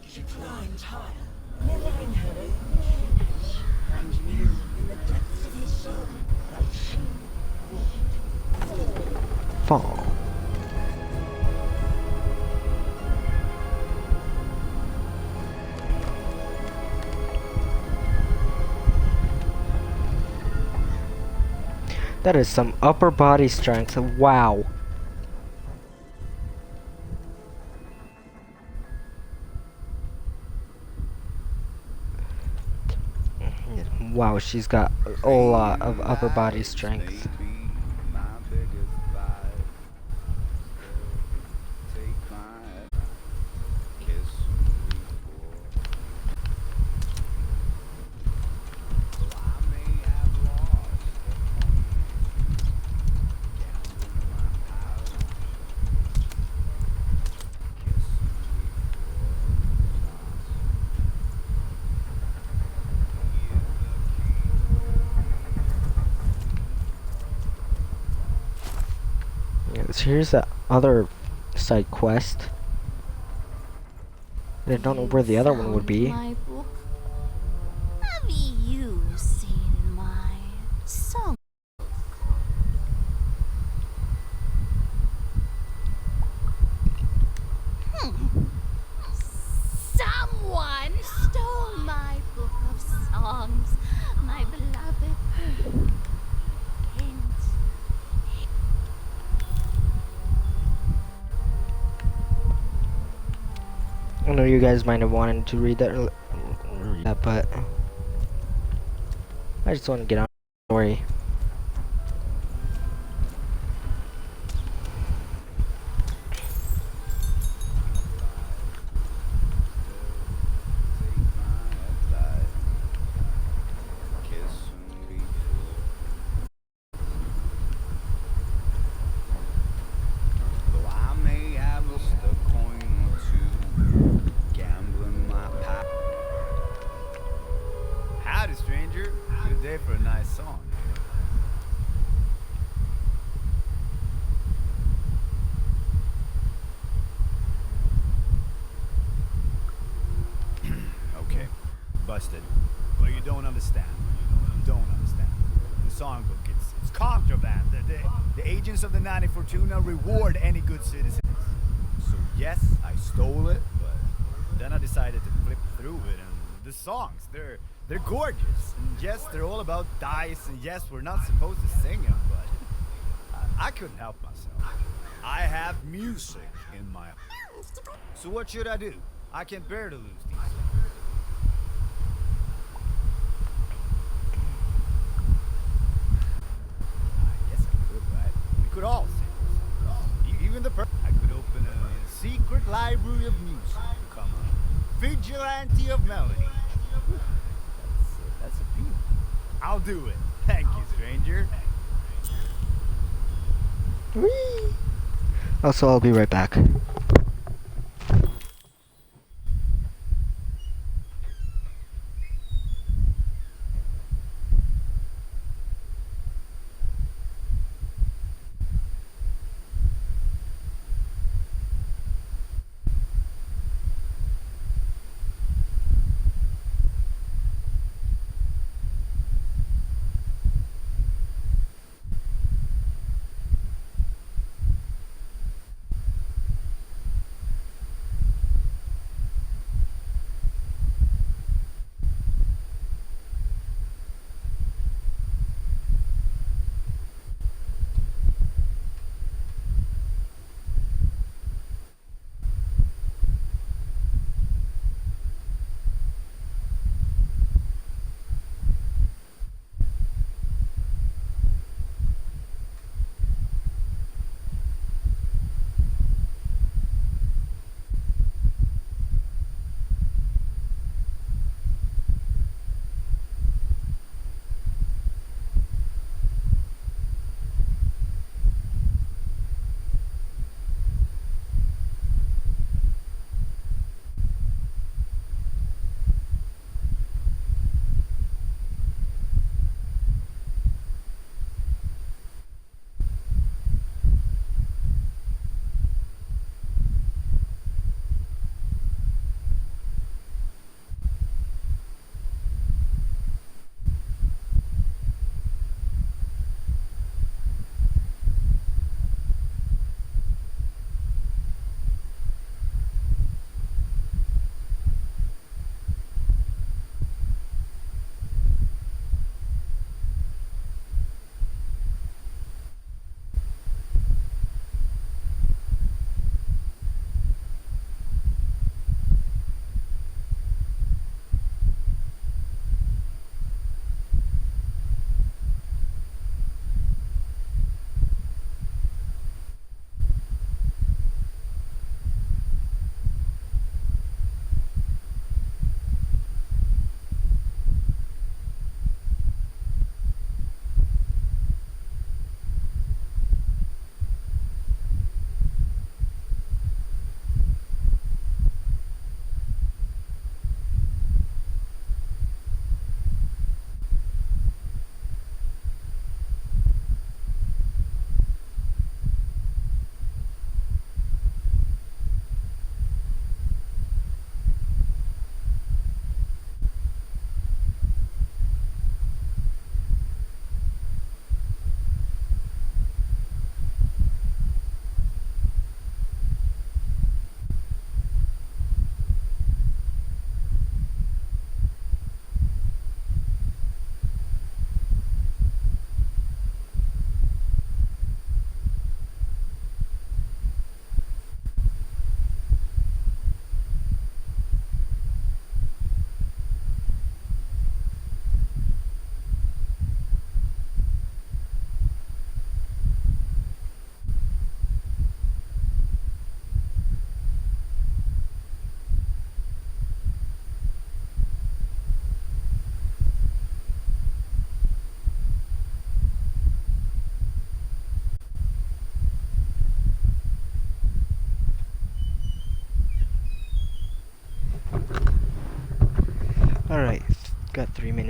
She climbed higher, mirroring her own image, and knew in the depths of her soul that she would Fall. That is some upper body strength. Wow. Wow, she's got a lot of upper body strength. Yes, here's the other side quest. I don't know where the other one would be. My book. Have you seen my song? Someone stole my book of songs, my beloved. Hint. I know you guys might have wanted to read that, but I just want to get on the story. Howdy, stranger. Good day for a nice song. Okay, busted. Well, you don't understand. You don't understand. The songbook, it's contraband. The agents of the 90 Fortuna reward any good citizens. So yes, I stole it, but then I decided to flip through it, and the songs, they're gorgeous. And yes, they're all about dice, and yes, we're not supposed to sing them, but I couldn't help myself. I have music in my... So what should I do? I can't bear to lose these. Yes, I could, right? We could all sing. Even the I could open a secret library of music, become a vigilante of melody. That's a feat. I'll do it. Thank you, stranger. Whee! Also, I'll be right back.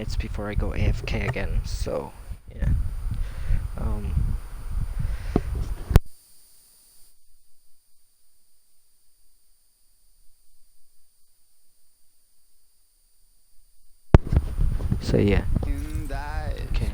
minutes before I go AFK again, so yeah. So yeah. Okay.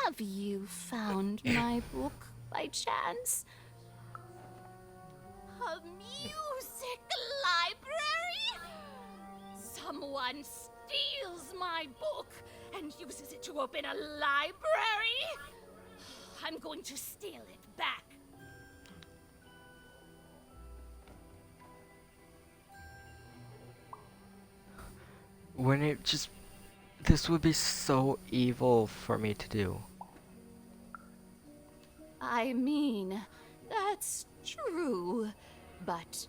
Have you found my book by chance? A music library? Someone steals my book and uses it to open a library? I'm going to steal it back. When it just... This would be so evil for me to do. I mean, that's true, but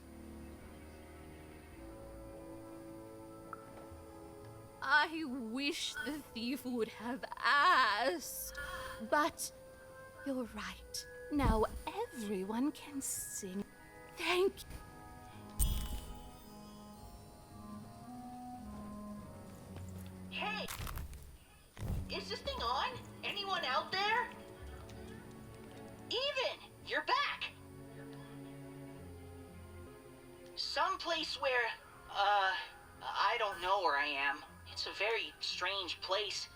I wish the thief would have asked. But you're right. Now everyone can sing. Thank you. Hey! Is this thing on? Anyone out there? Even! You're back! Someplace where, I don't know where I am. It's a very strange place.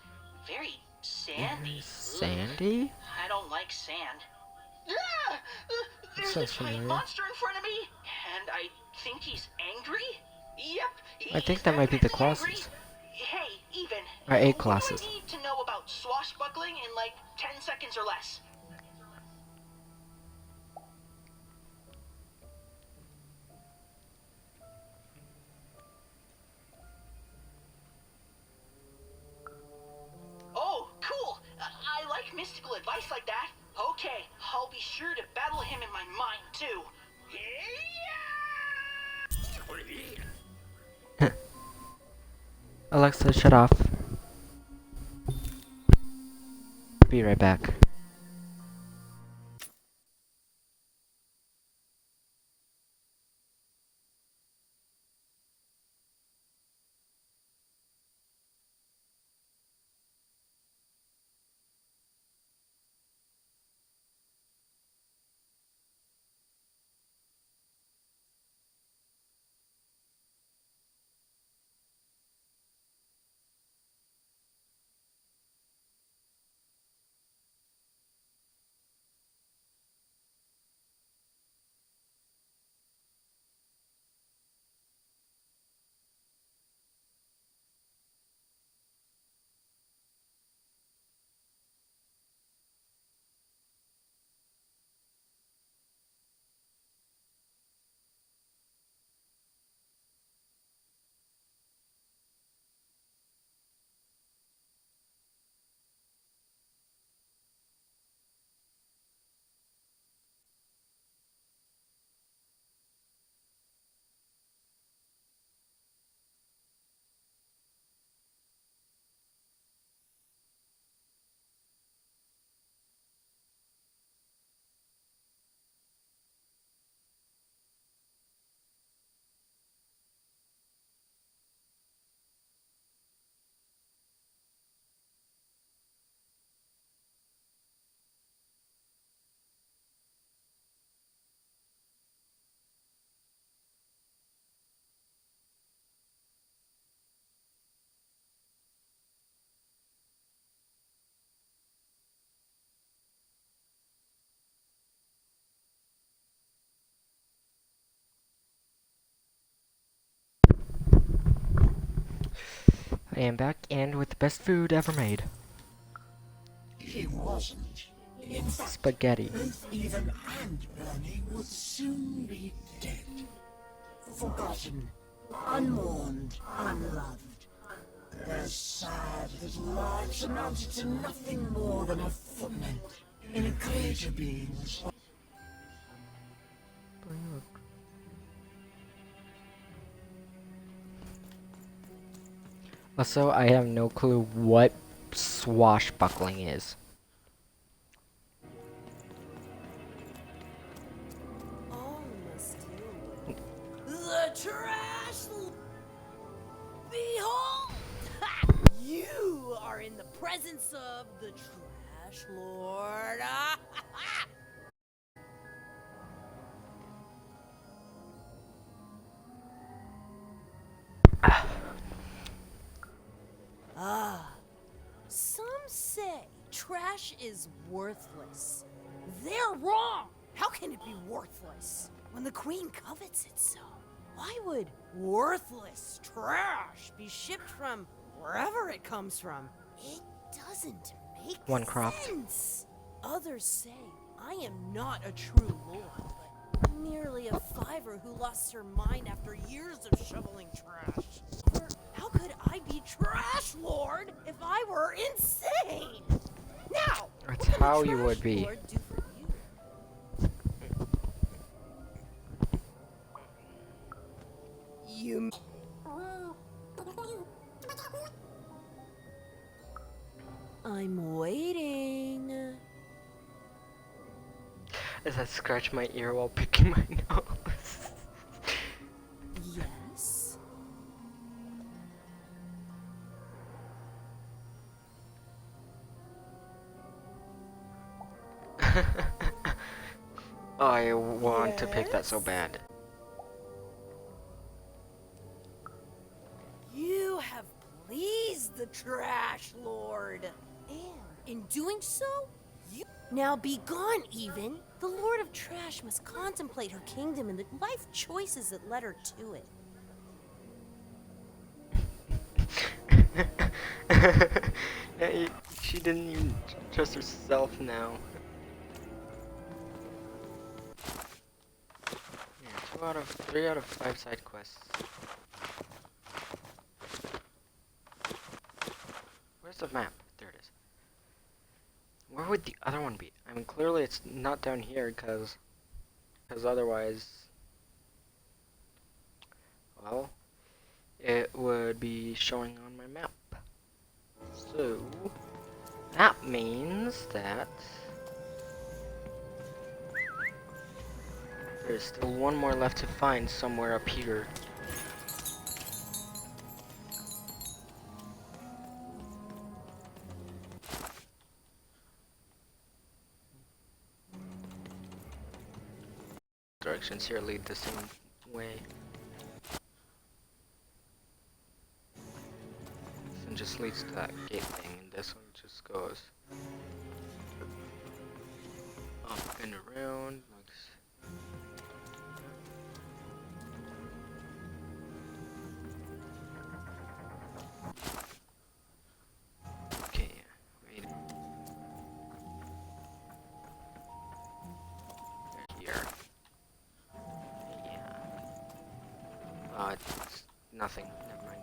Very sandy. Sandy? I don't like sand. Ah! There's Sounds a giant familiar. monster in front of me, and I think he's angry? Yep, I think he's that might be the definitely angry. classes. Hey, Even. Or A What classes. do I need to know about swashbuckling in like 10 seconds or less? Oh, cool! I like mystical advice like that. Okay, I'll be sure to battle him in my mind too. Alexa, shut off. Be right back. I am back and with the best food ever made. He wasn't. In fact, Spaghetti. both Even and Bernie would soon be dead. Forgotten, unmourned, unloved. Their sad little lives amounted to nothing more than a footnote in a greater being's. Also, I have no clue what swashbuckling is. The trash! Behold! You are in the presence of the trash lord. Some say trash is worthless. They're wrong! How can it be worthless when the queen covets it so? Why would worthless trash be shipped from wherever it comes from? It doesn't make sense. Others say I am not a true lord, but merely a fiver who lost her mind after years of shoveling trash. Or how could I be trash lord if I were insane? Now, That's how you would be. lord do for you? You. I'm waiting. As I scratch my ear while picking my nose. Yes. I want to pick that so bad. You have pleased the trash lord. And in doing so, you... Now be gone, Even. The Lord of Trash must contemplate her kingdom and the life choices that led her to it. She didn't even trust herself now. Yeah, 3 out of 5 side quests. Where's the map? There it is. Where would the other one be? I mean, clearly it's not down here, because otherwise, well, it would be showing on my map. So, that means that there's still one more left to find somewhere up here. Directions here lead the same way. This one just leads to that gate thing, and this one just goes up and around. Okay, wait. Here. It's nothing. Never mind.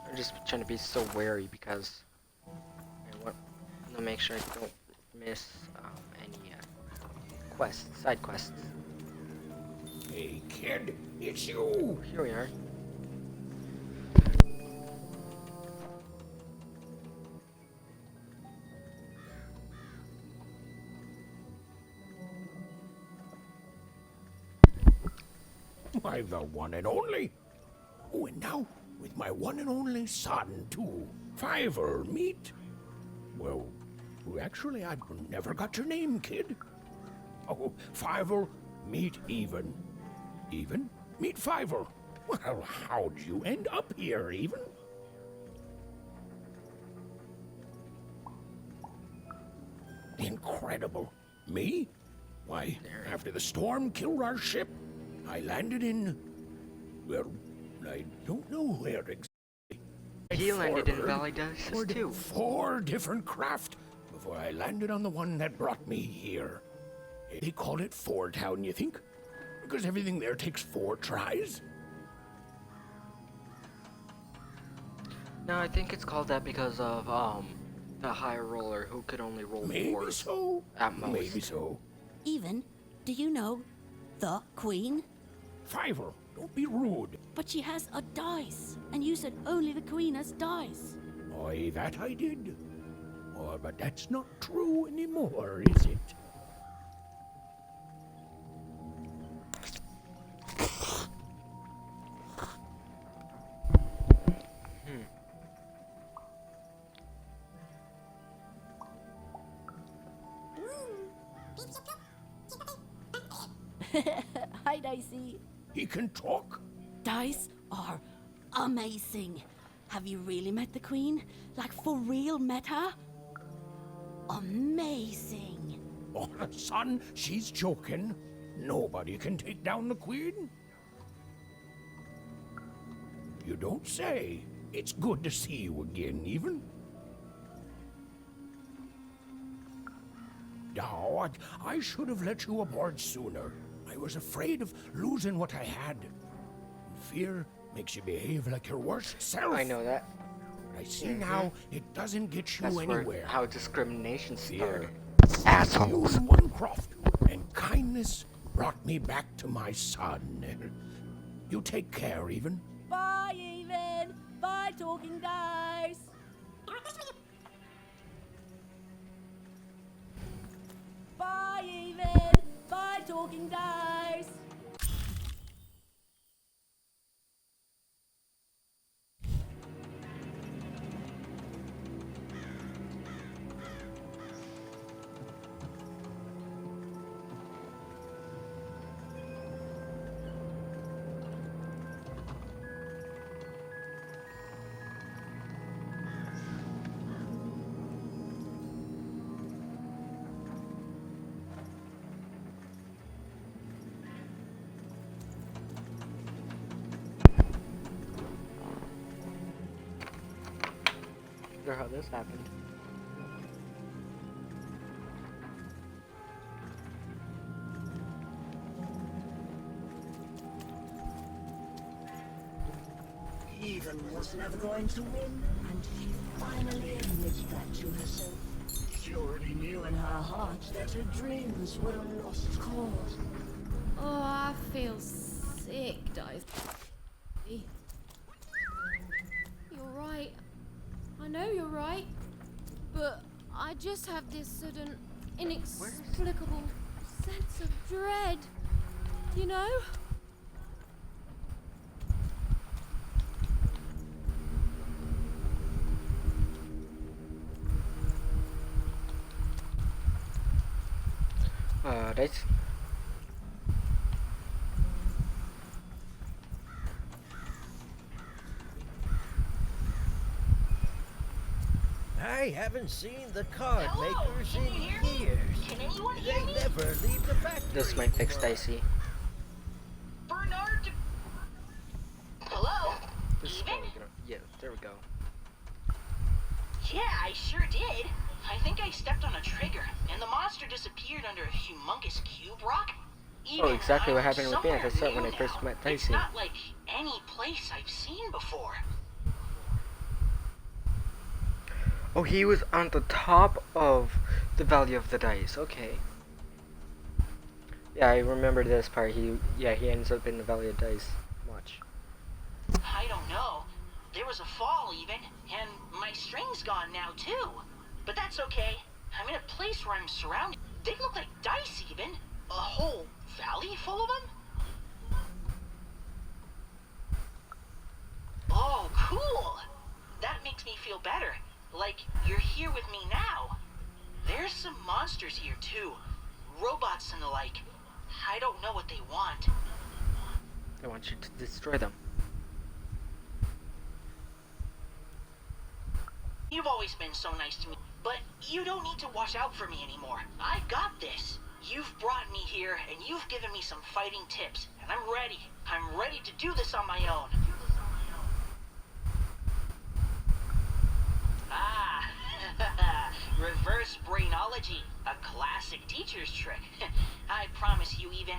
I'm just trying to be so wary because I want to make sure I don't miss any side quests. Hey kid, it's you! Here we are. By the one and only. Oh, and now with my one and only son, too. Fiver, meet. Well, actually, I never got your name, kid. Oh, Fiver, meet Even. Even, meet Fiver. Well, how'd you end up here, Even? Incredible. Me? Why, after the storm killed our ship, I landed in... well, I don't know where exactly. he landed in forward, Valley Dice poured too. 4 different craft before I landed on the one that brought me here. They call it Four Town, you think? Because everything there takes 4 tries? No, I think it's called that because of the higher roller who could only roll Maybe 4 so. at most. Maybe so. Even, do you know the Queen? Fiver, don't be rude. But she has a dice, and you said only the Queen has dice. Aye, that I did. Oh, but that's not true anymore, is it? Hi, Dicey. He can talk? Dice are amazing. Have you really met the Queen? Like, for real met her? Amazing. Oh, son, she's joking. Nobody can take down the Queen. You don't say. It's good to see you again, even. Oh, I should have let you aboard sooner. I was afraid of losing what I had. Fear makes you behave like your worst self. I know that. I see now it doesn't get you That's anywhere. where how discrimination started. Fear. Assholes. You won, Croft, and kindness brought me back to my son. You take care, even. Bye, Even. Bye, Talking Dice. Bye, Even. Bye, Talking Dice. Wonder how this happened. Even was never going to win, and she finally admitted that to herself. She already knew in her heart that her dreams were a lost cause. Oh, I feel sick, Dice. You're right. I know you're right. But I just have this sudden, inexplicable sense of dread. You know? Dice. I haven't seen the card Hello, makers can in you hear me? years. Can anyone hear They me? never leave the factory. This might fix Dicey. Bernard. Hello? This is Even? probably gonna. Yeah, there we go. Yeah, I sure did. I think I stepped on a trigger, and the monster disappeared under a humongous cube rock. Oh, exactly what I'm happened with me at the start when I somewhere first new met now. It's Dicey. not like any place I've seen before. Oh, he was on the top of the Valley of the Dice. Okay. Yeah, I remember this part. He ends up in the Valley of Dice. Watch. I don't know. There was a fall even, and my string's gone now too. But that's okay. I'm in a place where I'm surrounded. They look like dice even. A whole valley full of them? Oh, cool! That makes me feel better. Like you're here with me now. There's some monsters here too. Robots and the like. I don't know what they want. I want you to destroy them. You've always been so nice to me, but you don't need to watch out for me anymore. I got this. You've brought me here, and you've given me some fighting tips, and I'm ready. I'm ready to do this on my own. Reverse brainology, a classic teacher's trick. I promise you even,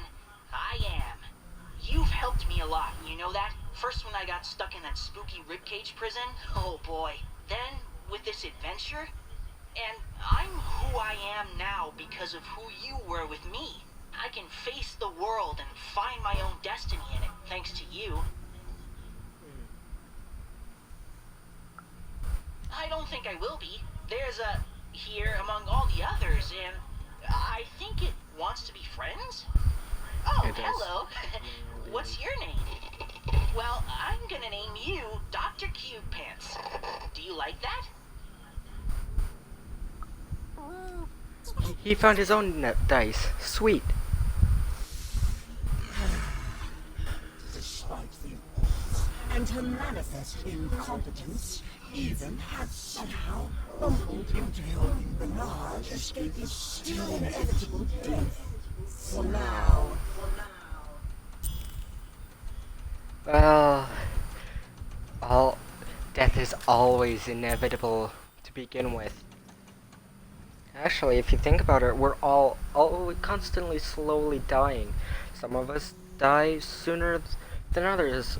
I am. You've helped me a lot, you know that? First when I got stuck in that spooky ribcage prison, oh boy. Then, with this adventure, and I'm who I am now because of who you were with me. I can face the world and find my own destiny in it, thanks to you. I don't think I will be. There's a here among all the others, and I think it wants to be friends? Oh, hello. What's your name? Well, I'm gonna name you Dr. Cube Pants. Do you like that? He found his own dice. Sweet. Despite the odds and her manifest incompetence, even had somehow bumbled into helping Bernard escape his still inevitable death. For now. Well, death is always inevitable to begin with. Actually, if you think about it, we're all constantly slowly dying. Some of us die sooner than others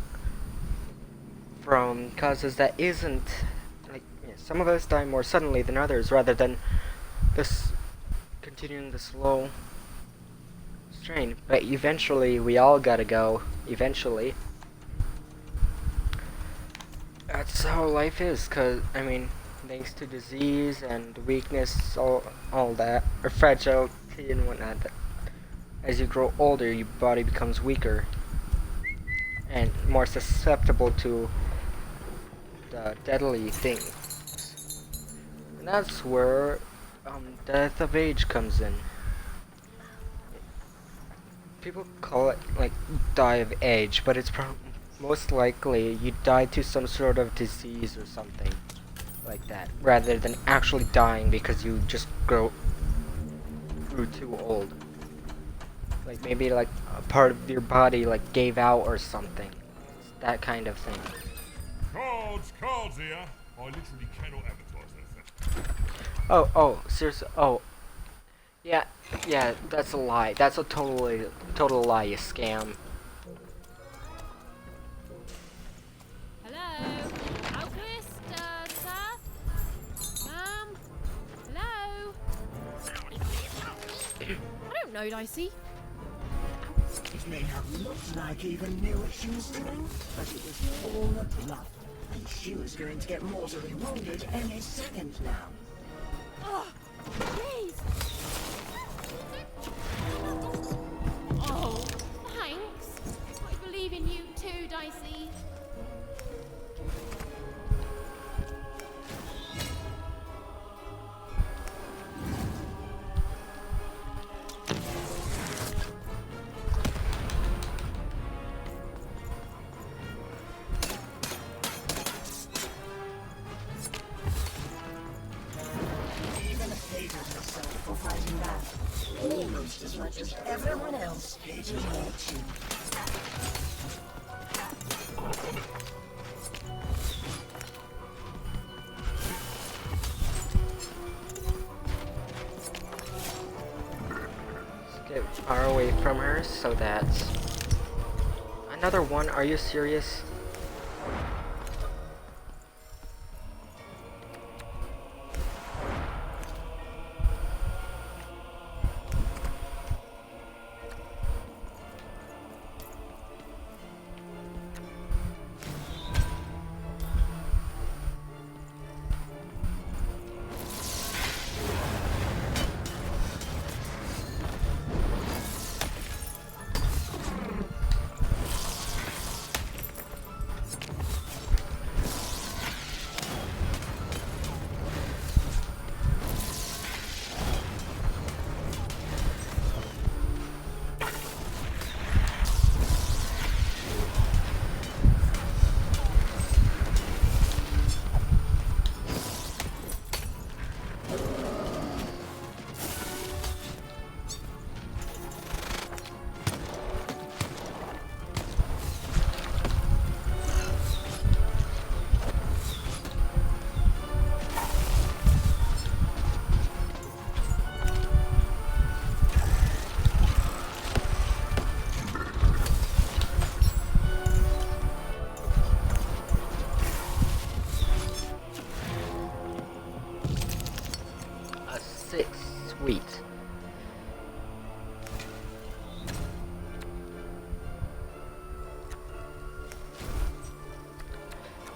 from causes that isn't, like, some of us die more suddenly than others, rather than this continuing the slow strain. But eventually, we all gotta go. Eventually. That's how life is, I mean, thanks to disease and weakness, all that, or fragility and whatnot, but as you grow older, your body becomes weaker and more susceptible to the deadly things. And that's where death of age comes in. People call it, like, die of age, but it's most likely you die to some sort of disease or something like that, rather than actually dying because you just grew too old. Like maybe like a part of your body like gave out or something. It's that kind of thing. Cards here. I literally cannot advertise that thing. Oh, seriously. Oh, yeah, that's a lie. That's a total lie, you scam. Hello? Alchemist, sir? Hello? I don't know, Dicey. It may have looked like Eva knew what she was doing, but it was all a bluff. And she was going to get mortally wounded any second now. Oh, please! Oh, thanks. I believe in you too, Dicey. For fighting back, almost as much as everyone else hated her too. Let's get far away from her so that... Another one? Are you serious?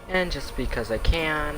And just because I can.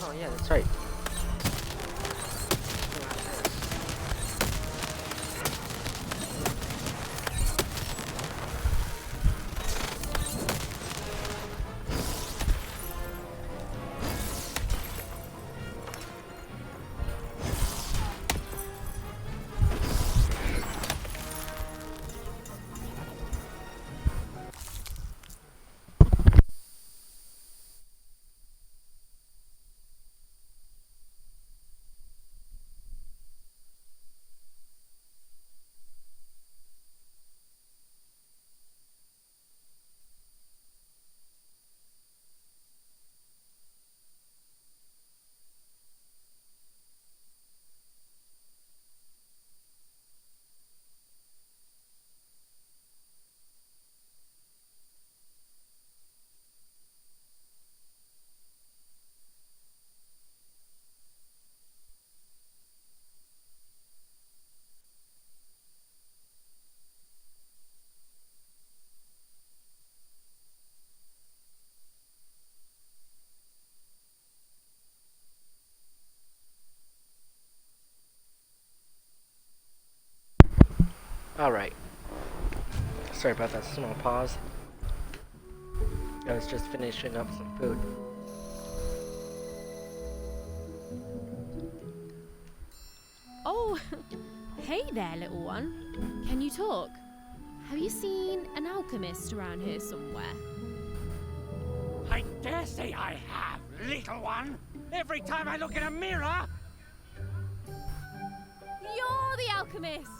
Oh yeah, that's right. Alright. Sorry about that small pause. I was just finishing up some food. Oh, hey there, little one. Can you talk? Have you seen an alchemist around here somewhere? I dare say I have, little one. Every time I look in a mirror. You're the alchemist!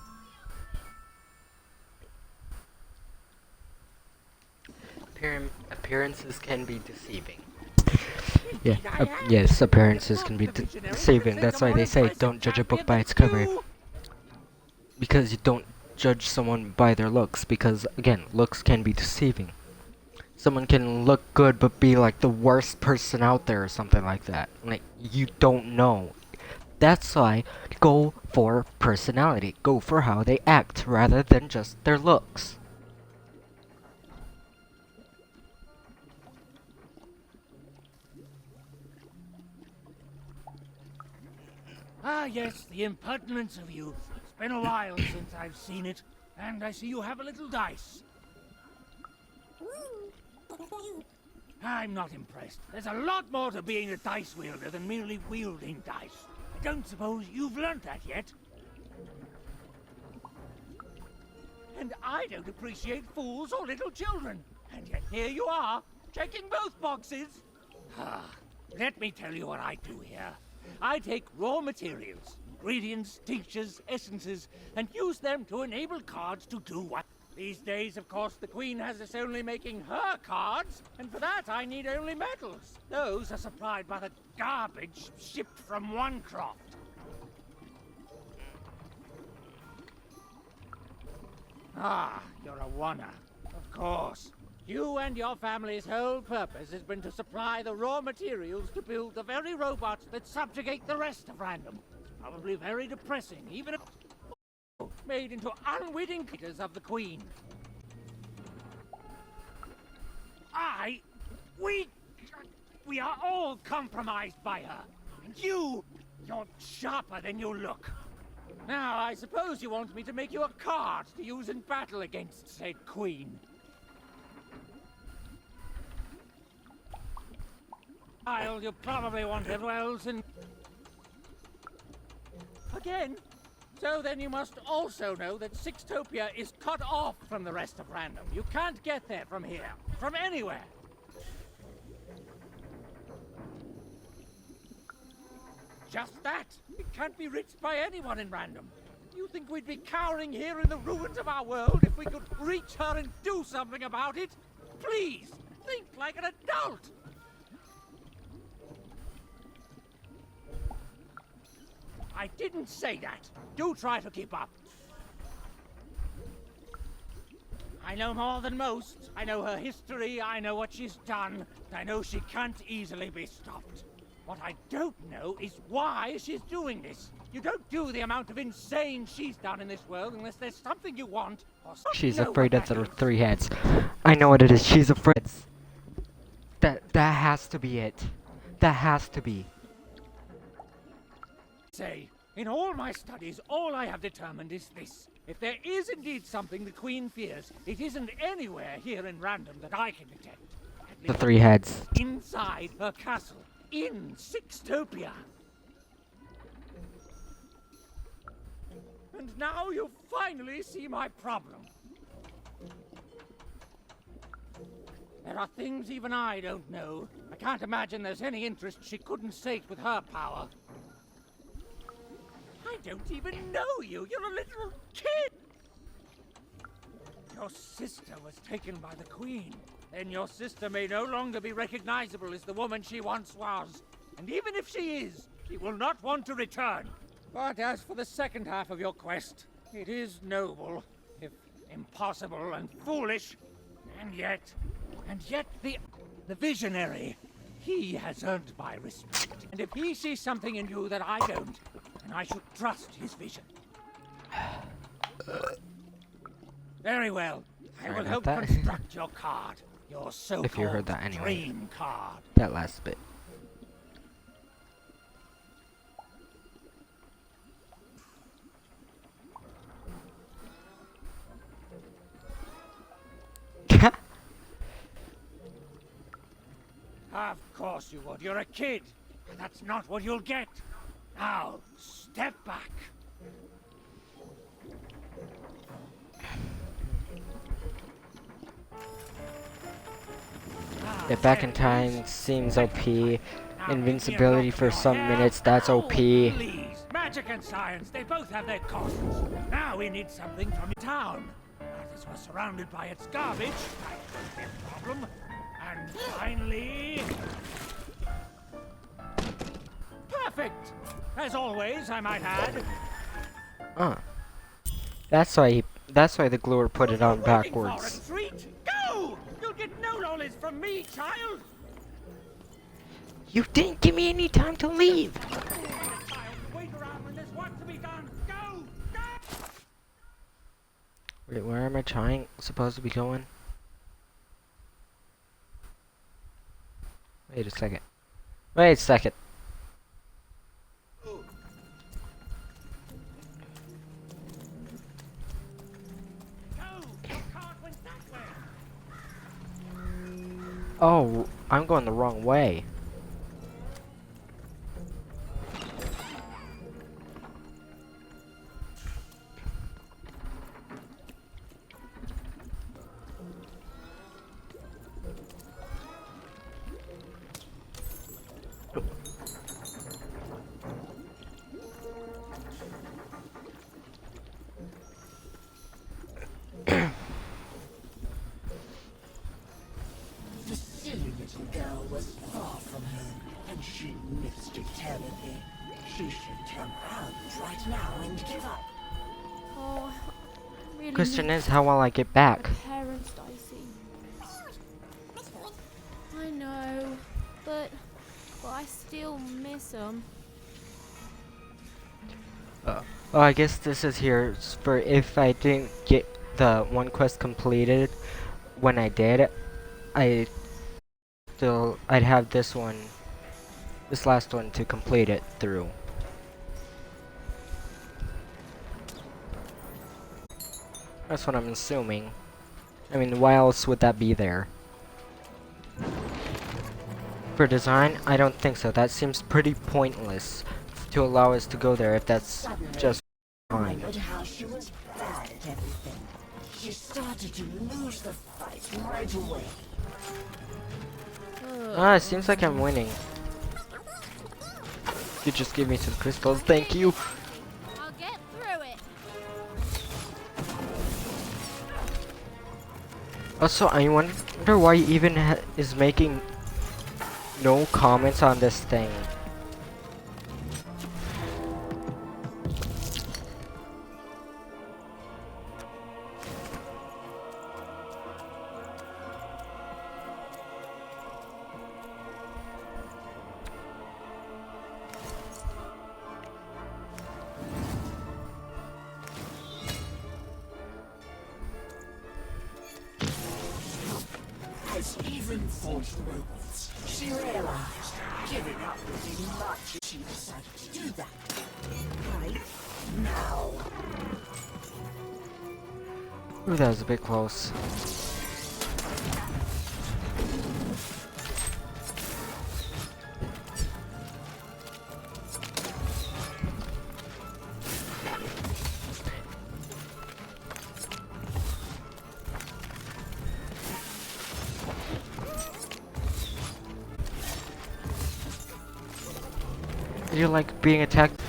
Appearances can be deceiving. Yeah, yes, appearances can be deceiving. That's why they say don't judge a book by its cover. Because you don't judge someone by their looks. Because, again, looks can be deceiving. Someone can look good but be like the worst person out there or something like that. Like, you don't know. That's why go for personality. Go for how they act rather than just their looks. Ah, yes, the impertinence of youth. It's been a while since I've seen it, and I see you have a little dice. I'm not impressed. There's a lot more to being a dice wielder than merely wielding dice. I don't suppose you've learnt that yet. And I don't appreciate fools or little children. And yet here you are, checking both boxes. Ah, let me tell you what I do here. I take raw materials, ingredients, tinctures, essences, and use them to enable cards to do what? These days, of course, the Queen has us only making her cards, and for that I need only metals. Those are supplied by the garbage shipped from Onecroft. Ah, you're a oner. Of course. You and your family's whole purpose has been to supply the raw materials to build the very robots that subjugate the rest of Random. Probably very depressing, even if made into unwitting creatures of the Queen. We are all compromised by her. And you're sharper than you look. Now, I suppose you want me to make you a card to use in battle against said queen. You'll probably want it wells and... Again? So then you must also know that Sixtopia is cut off from the rest of Random. You can't get there from here, from anywhere. Just that. It can't be reached by anyone in Random. You think we'd be cowering here in the ruins of our world if we could reach her and do something about it? Please, think like an adult! I didn't say that. Do try to keep up. I know more than most. I know her history, I know what she's done. I know she can't easily be stopped. What I don't know is why she's doing this. You don't do the amount of insane she's done in this world unless there's something you want or something. She's afraid of the 3 heads. I know what it is. She's afraid. That has to be it. That has to be. Say, in all my studies, all I have determined is this. If there is indeed something the Queen fears, it isn't anywhere here in Random that I can detect. The 3 heads. Inside her castle. In Sixtopia. And now you finally see my problem. There are things even I don't know. I can't imagine there's any interest she couldn't sate with her power. I don't even know you. You're a little kid. Your sister was taken by the Queen. Then your sister may no longer be recognizable as the woman she once was. And even if she is, she will not want to return. But as for the second half of your quest, it is noble, if impossible and foolish. And yet the visionary, he has earned my respect. And if he sees something in you that I don't, then I should trust his vision. Very well. I will help construct your card. Your so-called if you heard that anyway. dream card. That last bit. Of course you would. You're a kid. And that's not what you'll get. Now, step back. Get back in time seems OP. Invincibility for some minutes, that's OP. Please, magic and science, they both have their costs. Now we need something from town. As we're surrounded by its garbage, that could be a problem. And finally... Perfect! As always, I might add. That's why the gluer put it on backwards. Go! You'll get no knowledge from me, child! You didn't give me any time to leave! Wait around when there's work to be done! Go! Wait, where am I supposed to be going? Wait a second. Wait a second. Oh, I'm going the wrong way. Question is, how will I get back? Parents, Dicey. I know, but I still miss them. Oh, I guess this is here for if I didn't get the one quest completed when I did, I'd have this last one to complete it through. That's what I'm assuming. I mean, why else would that be there? For design, I don't think so. That seems pretty pointless to allow us to go there if that's just fine. Remembered how she was bad at everything. She started to lose the fight right away. Ah, it seems like I'm winning. You just give me some crystals, thank you. I'll get through it. Also, I wonder why he even is making no comments on this thing. As even forged robots, she realized giving up would be much. She decided to do that. Right now. Ooh, that was a bit close. You like being attacked?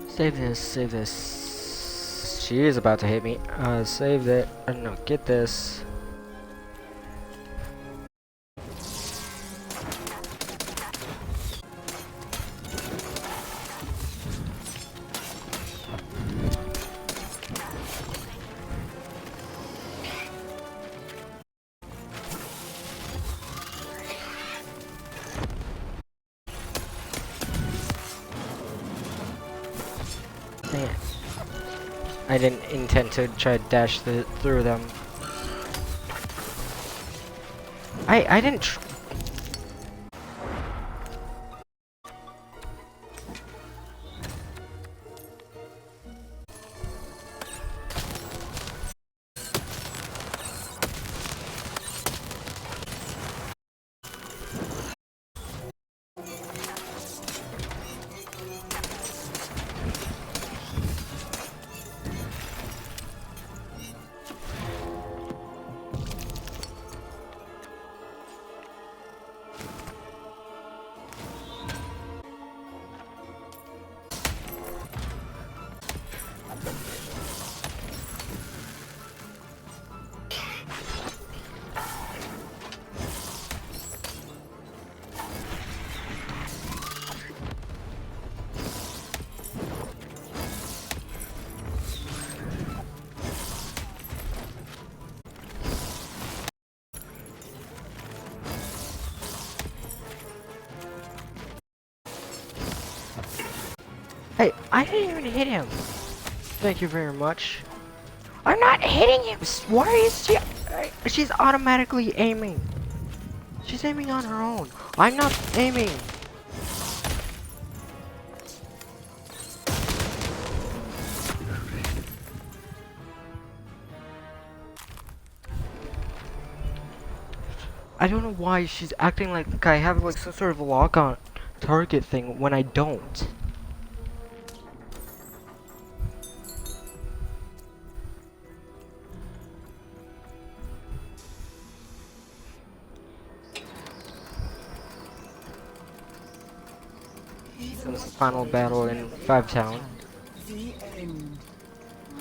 Save this, save this. She is about to hit me. Save it. No, get this. Dang it. I didn't intend to try to dash through them. I didn't Hey, I didn't even hit him. Thank you very much. I'm not hitting him. Why is she? She's automatically aiming. She's aiming on her own. I'm not aiming. I don't know why she's acting like I have like some sort of lock on target thing when I don't. This is the final battle in Fivetown. The end.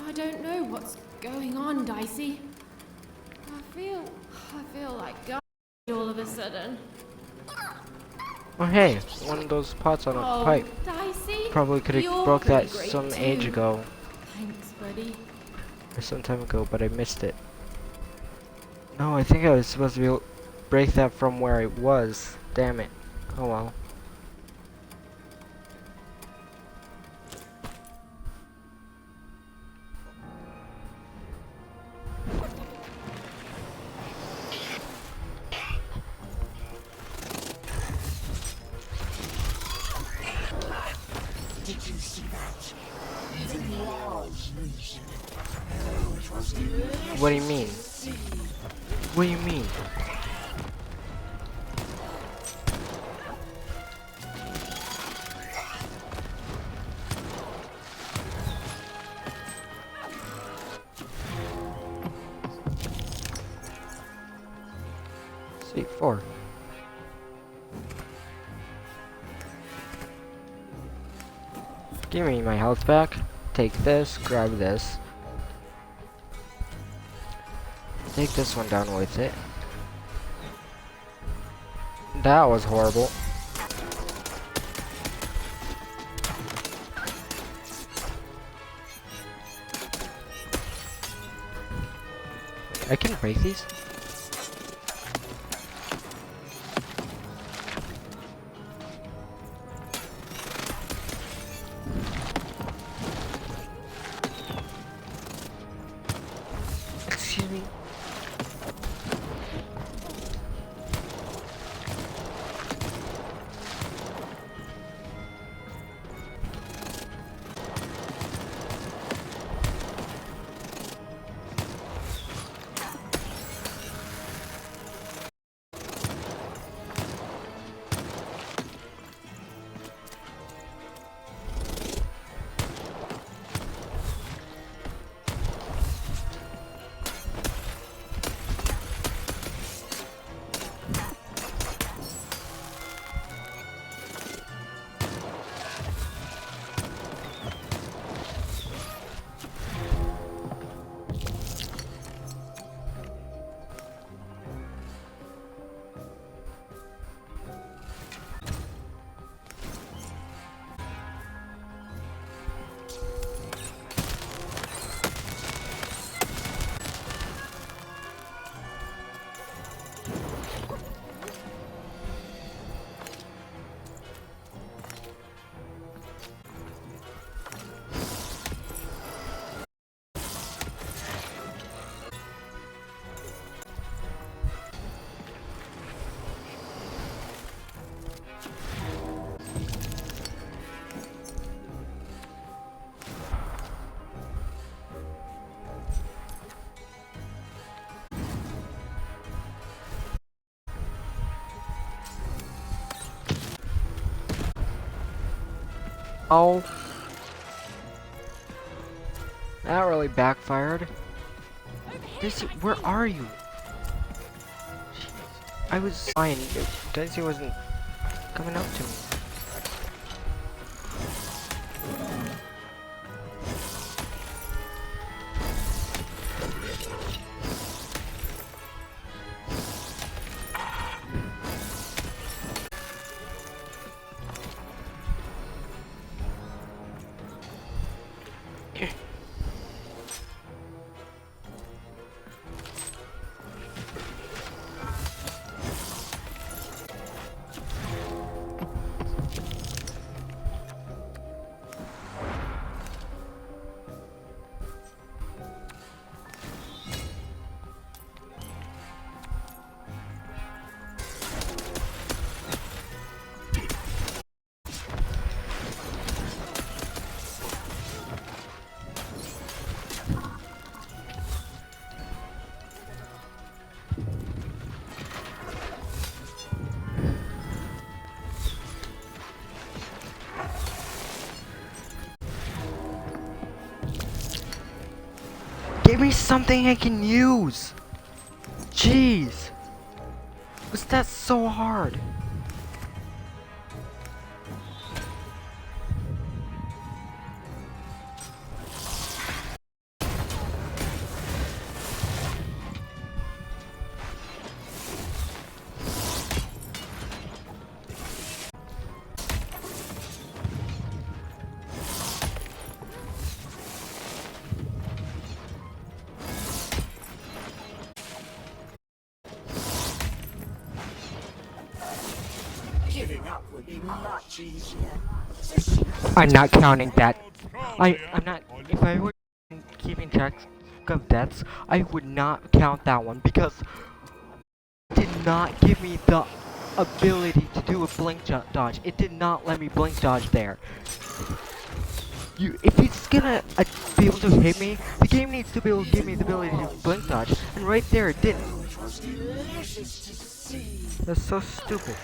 I don't know what's going on, Dicey. I feel like God all of a sudden. Oh hey, one of those pots on a pipe. Dicey, Probably could have broke that some age ago. Thanks, buddy. Or some time ago, but I missed it. No, I think I was supposed to be able to break that from where it was. Damn it. Oh well. What do you mean? What do you mean? C4. Give me my health back. Take this, grab this. Take this one down with it. That was horrible. I can break these? Excuse me. Oh. That really backfired. Daisy, where are you? I was fine. Daisy wasn't coming up to me. Give me something I can use! Jeez! Was that so hard? Giving up would be much easier. I'm not counting that. I'm not. If I were keeping track of deaths, I would not count that one because it did not give me the ability to do a blink dodge. It did not let me blink dodge there. If it's gonna be able to hit me, the game needs to be able to give me the ability to blink dodge, and right there it didn't. It was delicious to see. That's so stupid.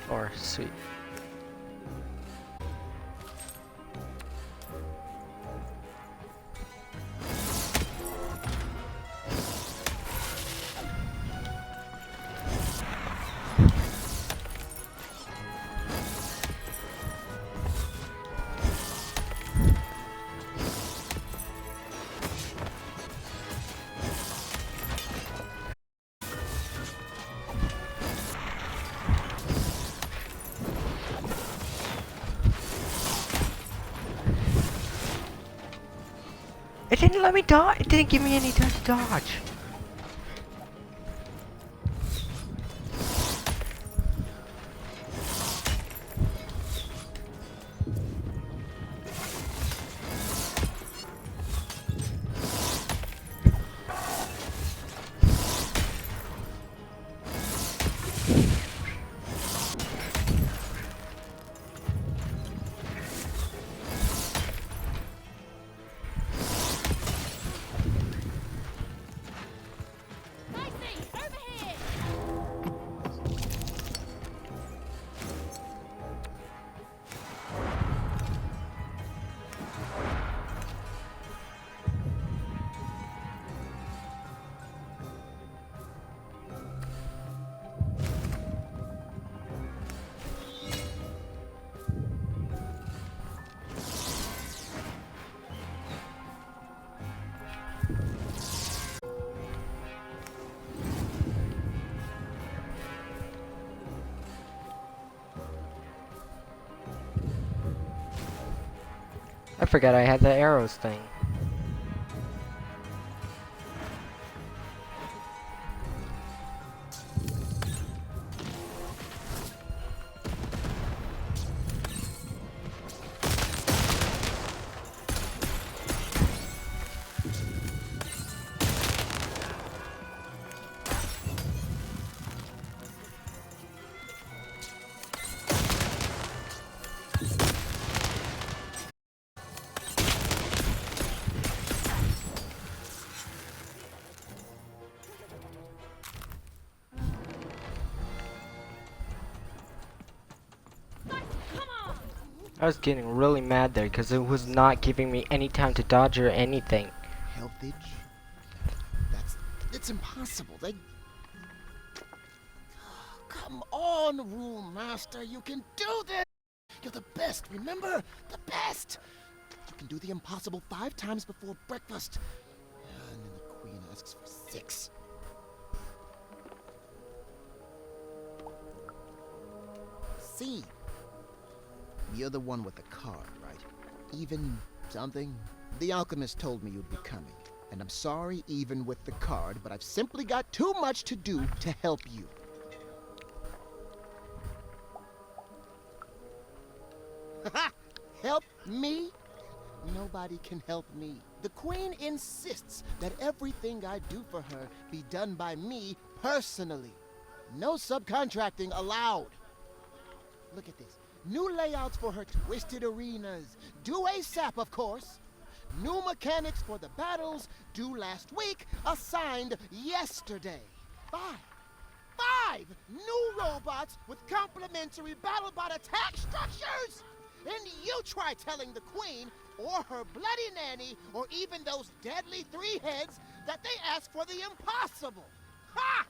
Or sweet. It didn't let me dodge. It didn't give me any time to dodge. I forgot I had the arrows thing. I was getting really mad there because it was not giving me any time to dodge or anything. Healthage? It's impossible. They... Come on, Rule Master. You can do this. You're the best, remember? The best. You can do the impossible 5 times before breakfast. And then the Queen asks for 6. See, you're the one with the card, right? Even something? The alchemist told me you'd be coming. And I'm sorry even with the card, but I've simply got too much to do to help you. Help me? Nobody can help me. The Queen insists that everything I do for her be done by me personally. No subcontracting allowed. Look at this. New layouts for her twisted arenas. Due ASAP, of course. New mechanics for the battles, due last week, assigned yesterday. 5 new robots with complementary BattleBot attack structures! And you try telling the Queen, or her bloody nanny, or even those deadly 3 heads, that they ask for the impossible. Ha!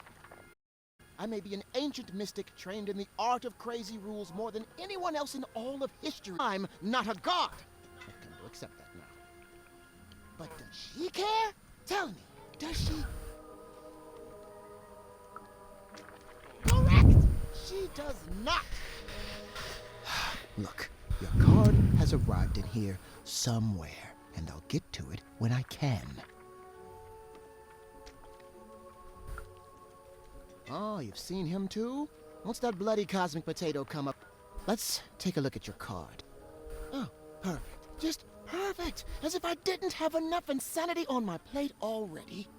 I may be an ancient mystic trained in the art of crazy rules more than anyone else in all of history. I'm not a god. I've come to accept that now. But does she care? Tell me, does she? Correct! She does not! Look, your card has arrived in here somewhere, and I'll get to it when I can. Oh, you've seen him too? Once that bloody cosmic potato come up, let's take a look at your card. Oh, perfect. Just perfect! As if I didn't have enough insanity on my plate already.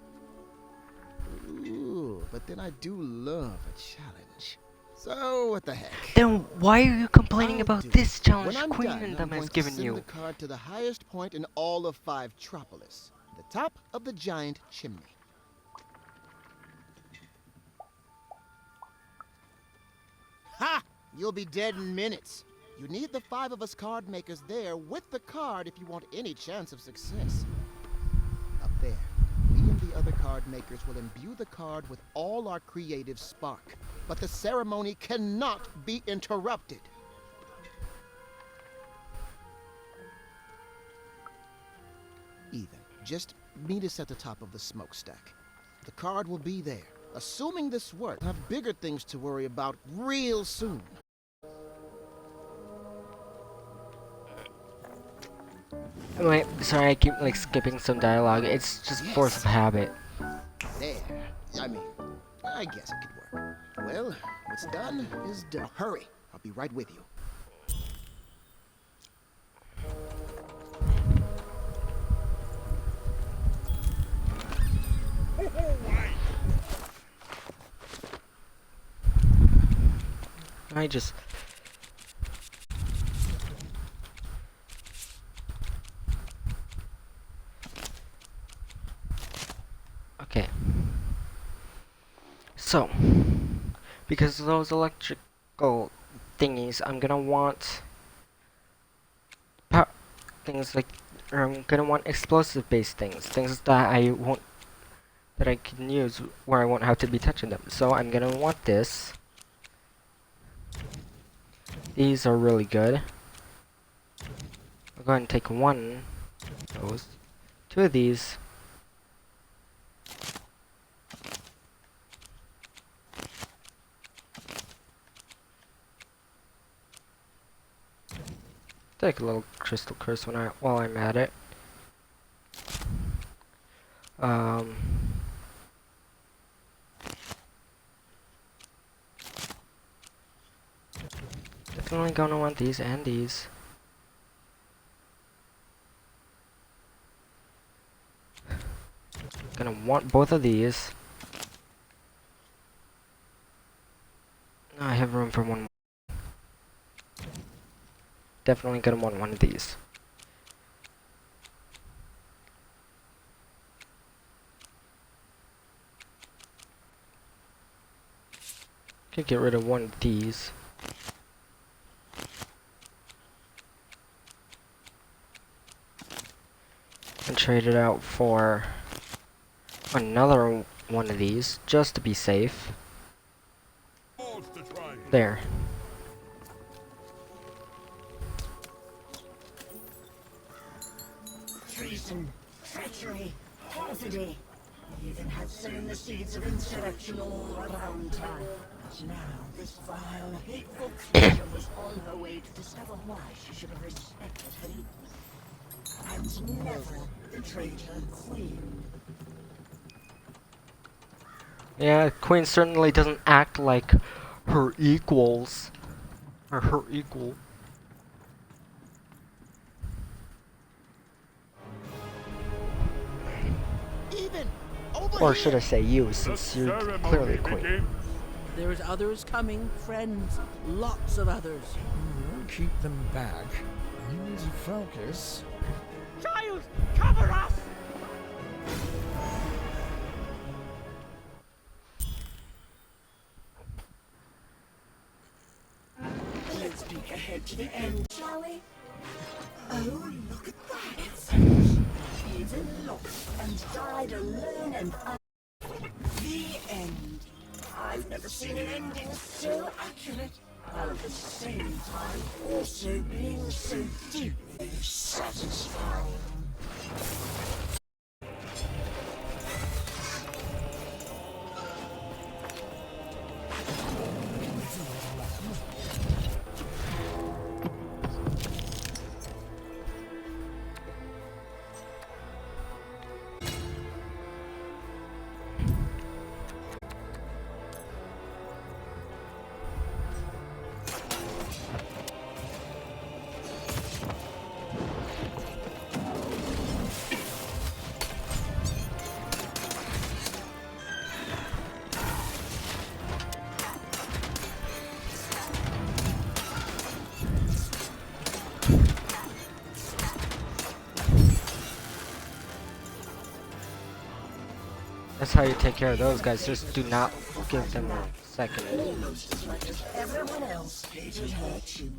Ooh, but then I do love a challenge. So, what the heck? Then why are you complaining about this challenge When I'm Queen done, and I'm them going has to given send you? the card to the highest point in all of Fivetropolis, the top of the giant chimney. Ha! You'll be dead in minutes. You need the 5 of us card makers there with the card if you want any chance of success. Up there, me and the other card makers will imbue the card with all our creative spark. But the ceremony cannot be interrupted. Even. Just meet us at the top of the smokestack. The card will be there. Assuming this works, we'll have bigger things to worry about real soon. Wait, sorry, I keep like skipping some dialogue. It's just force of habit. There. I mean, I guess it could work. Well, what's done is done. Hurry. I'll be right with you. I just... Okay. So, because of those electrical thingies, I'm gonna want things like, or I'm gonna want explosive-based things that I can use where I won't have to be touching them. So I'm gonna want this. These are really good. I'll go ahead and take 1 of those, 2 of these. Take a little crystal curse while I'm at it. Definitely gonna want these and these. Gonna want both of these. I have room for 1 more. Definitely gonna want 1 of these. Could get rid of 1 of these. and trade it out for another one of these, just to be safe. There. Treason, treachery, perfidy. He even had sown the seeds of insurrection all around town. But now this vile, hateful creature was on her way to discover why she should have respected her equals, and never betrayed her queen. Yeah, Queen certainly doesn't act like her equals. Or her equal. Or should I say you, since you're clearly Queen. There's others coming, friends. Lots of others. We'll keep them back. We need to focus. Child, cover us! Let's peek ahead to the end, shall we? Oh, look at that. It's even lost and died alone and the end. I've never seen an ending so accurate, while at the same time also being so deeply satisfying. That's how you take care of those guys, just do not give them a second. Almost as much as everyone else hated her too.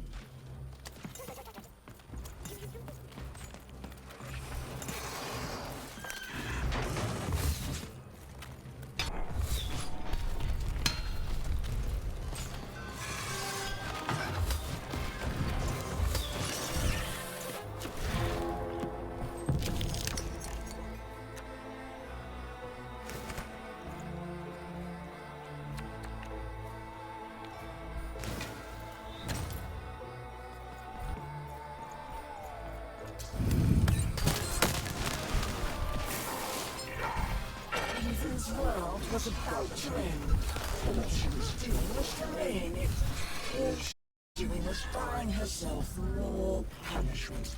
Eva's world was about to end. All she was doing was delaying it. All she was doing was buying herself more punishment.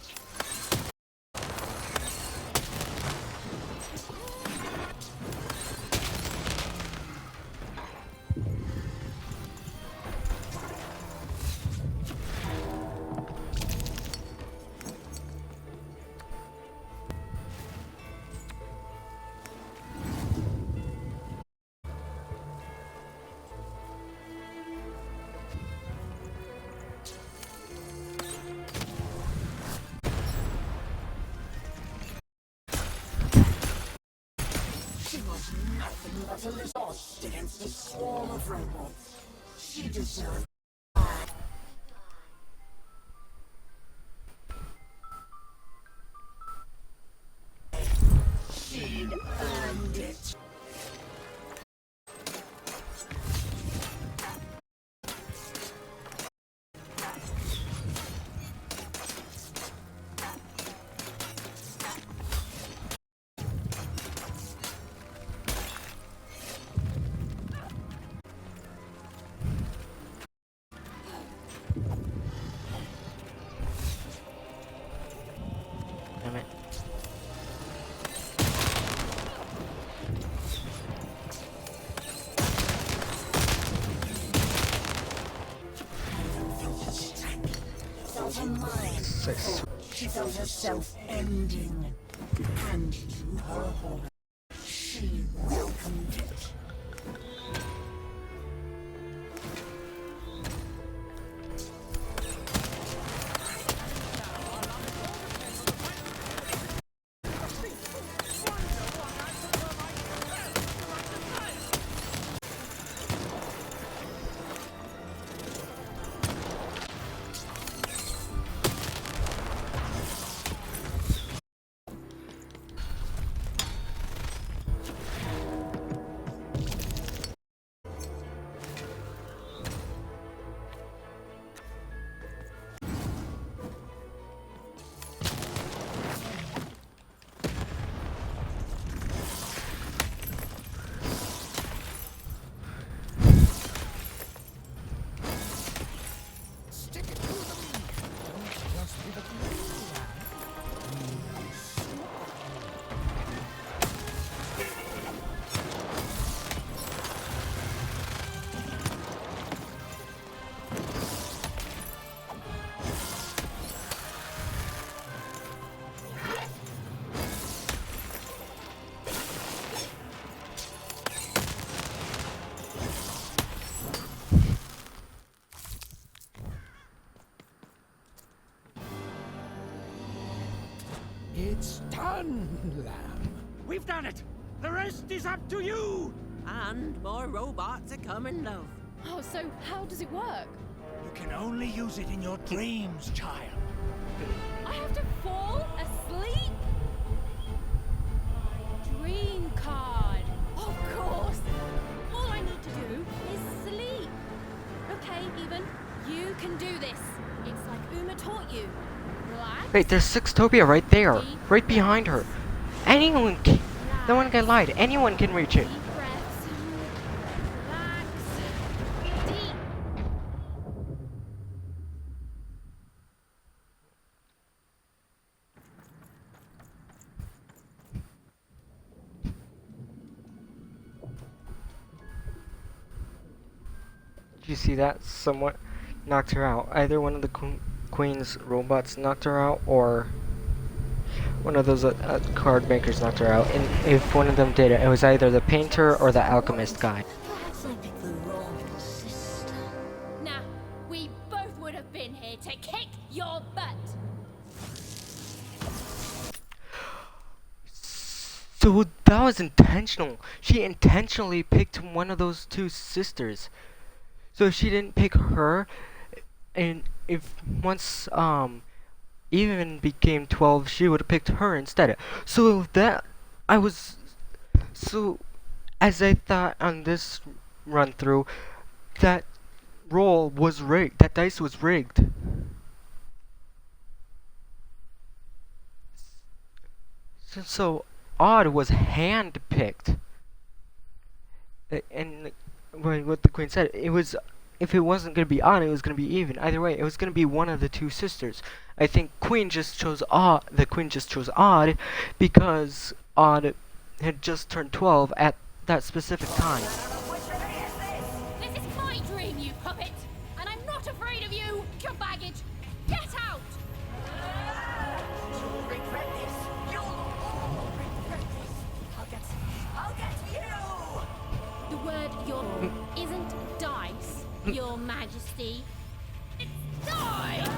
She was nothing but a lost against a swarm of robots. She deserved. She'd earned it. Damn it. Felt her mind. She felt herself ending. And to her horror, she welcomed it. It's done, lamb. We've done it! The rest is up to you! And more robots are coming, love. Oh, so how does it work? You can only use it in your dreams, child. I have to fall asleep? Dream card. Of course. All I need to do is sleep. Okay, Even, you can do this. It's like Uma taught you. Relax. Wait, there's Sixtopia right there. Right behind her. Anyone can... No one can lie. Anyone can reach it. Deep breaths. Relax. Deep. Did you see that? Someone knocked her out. Either one of the Queen's robots knocked her out, or one of those card makers knocked her out. And if one of them did it, it was either the painter or the alchemist guy. Perhaps I picked the wrong sister. Nah, we both would have been here to kick your butt. So that was intentional. She intentionally picked one of those two sisters. So if she didn't pick her, and if once even became 12, she would have picked her instead. So that so as I thought on this run through, that roll was rigged. That dice was rigged. So Odd was hand picked. And what the Queen said, it was, if it wasn't going to be Odd, it was going to be even. Either way, it was going to be one of the two sisters. I think the Queen just chose Odd because Odd had just turned 12 at that specific time. This is my dream, you puppet, and I'm not afraid of you, your baggage. Get out! You'll regret this. You'll all regret this. I'll get you! The word your isn't dice, your majesty. It's die!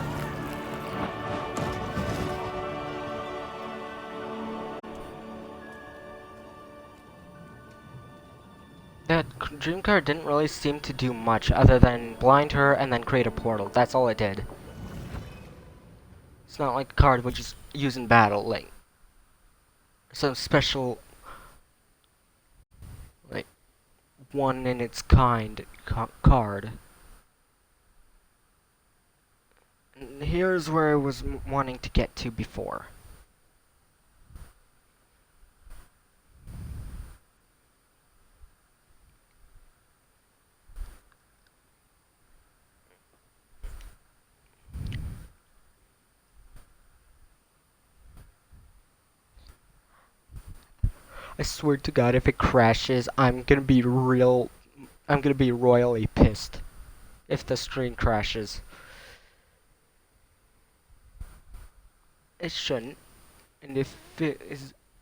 That dream card didn't really seem to do much other than blind her and then create a portal. That's all it did. It's not like a card would just use in battle, like some special, like one in its kind card. And here's where I was wanting to get to before. I swear to God, if it crashes, I'm gonna be royally pissed if the stream crashes. It shouldn't, and if it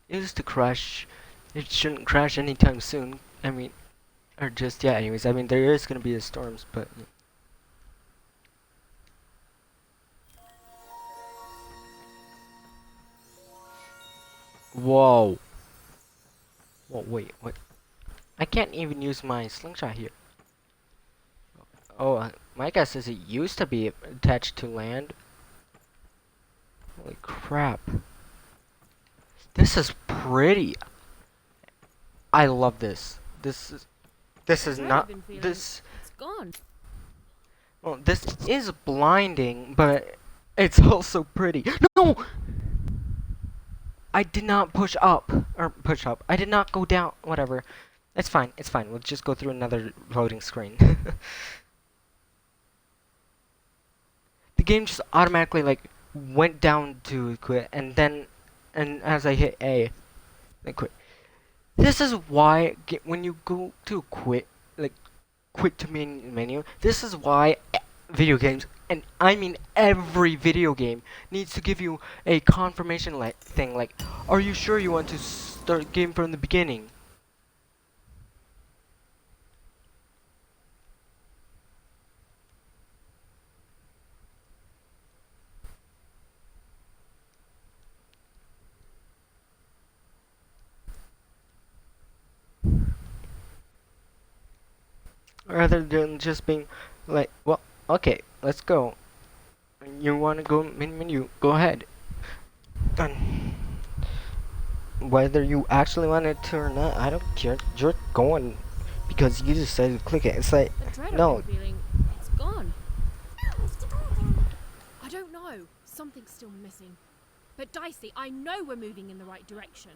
is to crash, it shouldn't crash anytime soon. I mean, or just yet. Anyways, I mean there is gonna be the storms, but. Whoa. Whoa, wait, what? I can't even use my slingshot here. Oh, my guess is it used to be attached to land. Holy crap. This is pretty. I love this. This is not this. It's gone. Well, this is blinding, but it's also pretty. No! I did not push up. I did not go down. Whatever. It's fine. It's fine. We'll just go through another loading screen. The game just automatically, like, went down to quit, and then, as I hit A, it quit. This is why, when you go to quit, like, quit to main menu, this is why video games, and I mean every video game, needs to give you a confirmation thing, like, are you sure you want to start game from the beginning? rather than just being like, well, okay, let's go. You want to go main menu? Go ahead. And whether you actually wanted to or not, I don't care. You're going because you decided to click it. It's like, The dread no. I've been feeling, it's gone. I don't know. Something's still missing. But Dicey, I know we're moving in the right direction.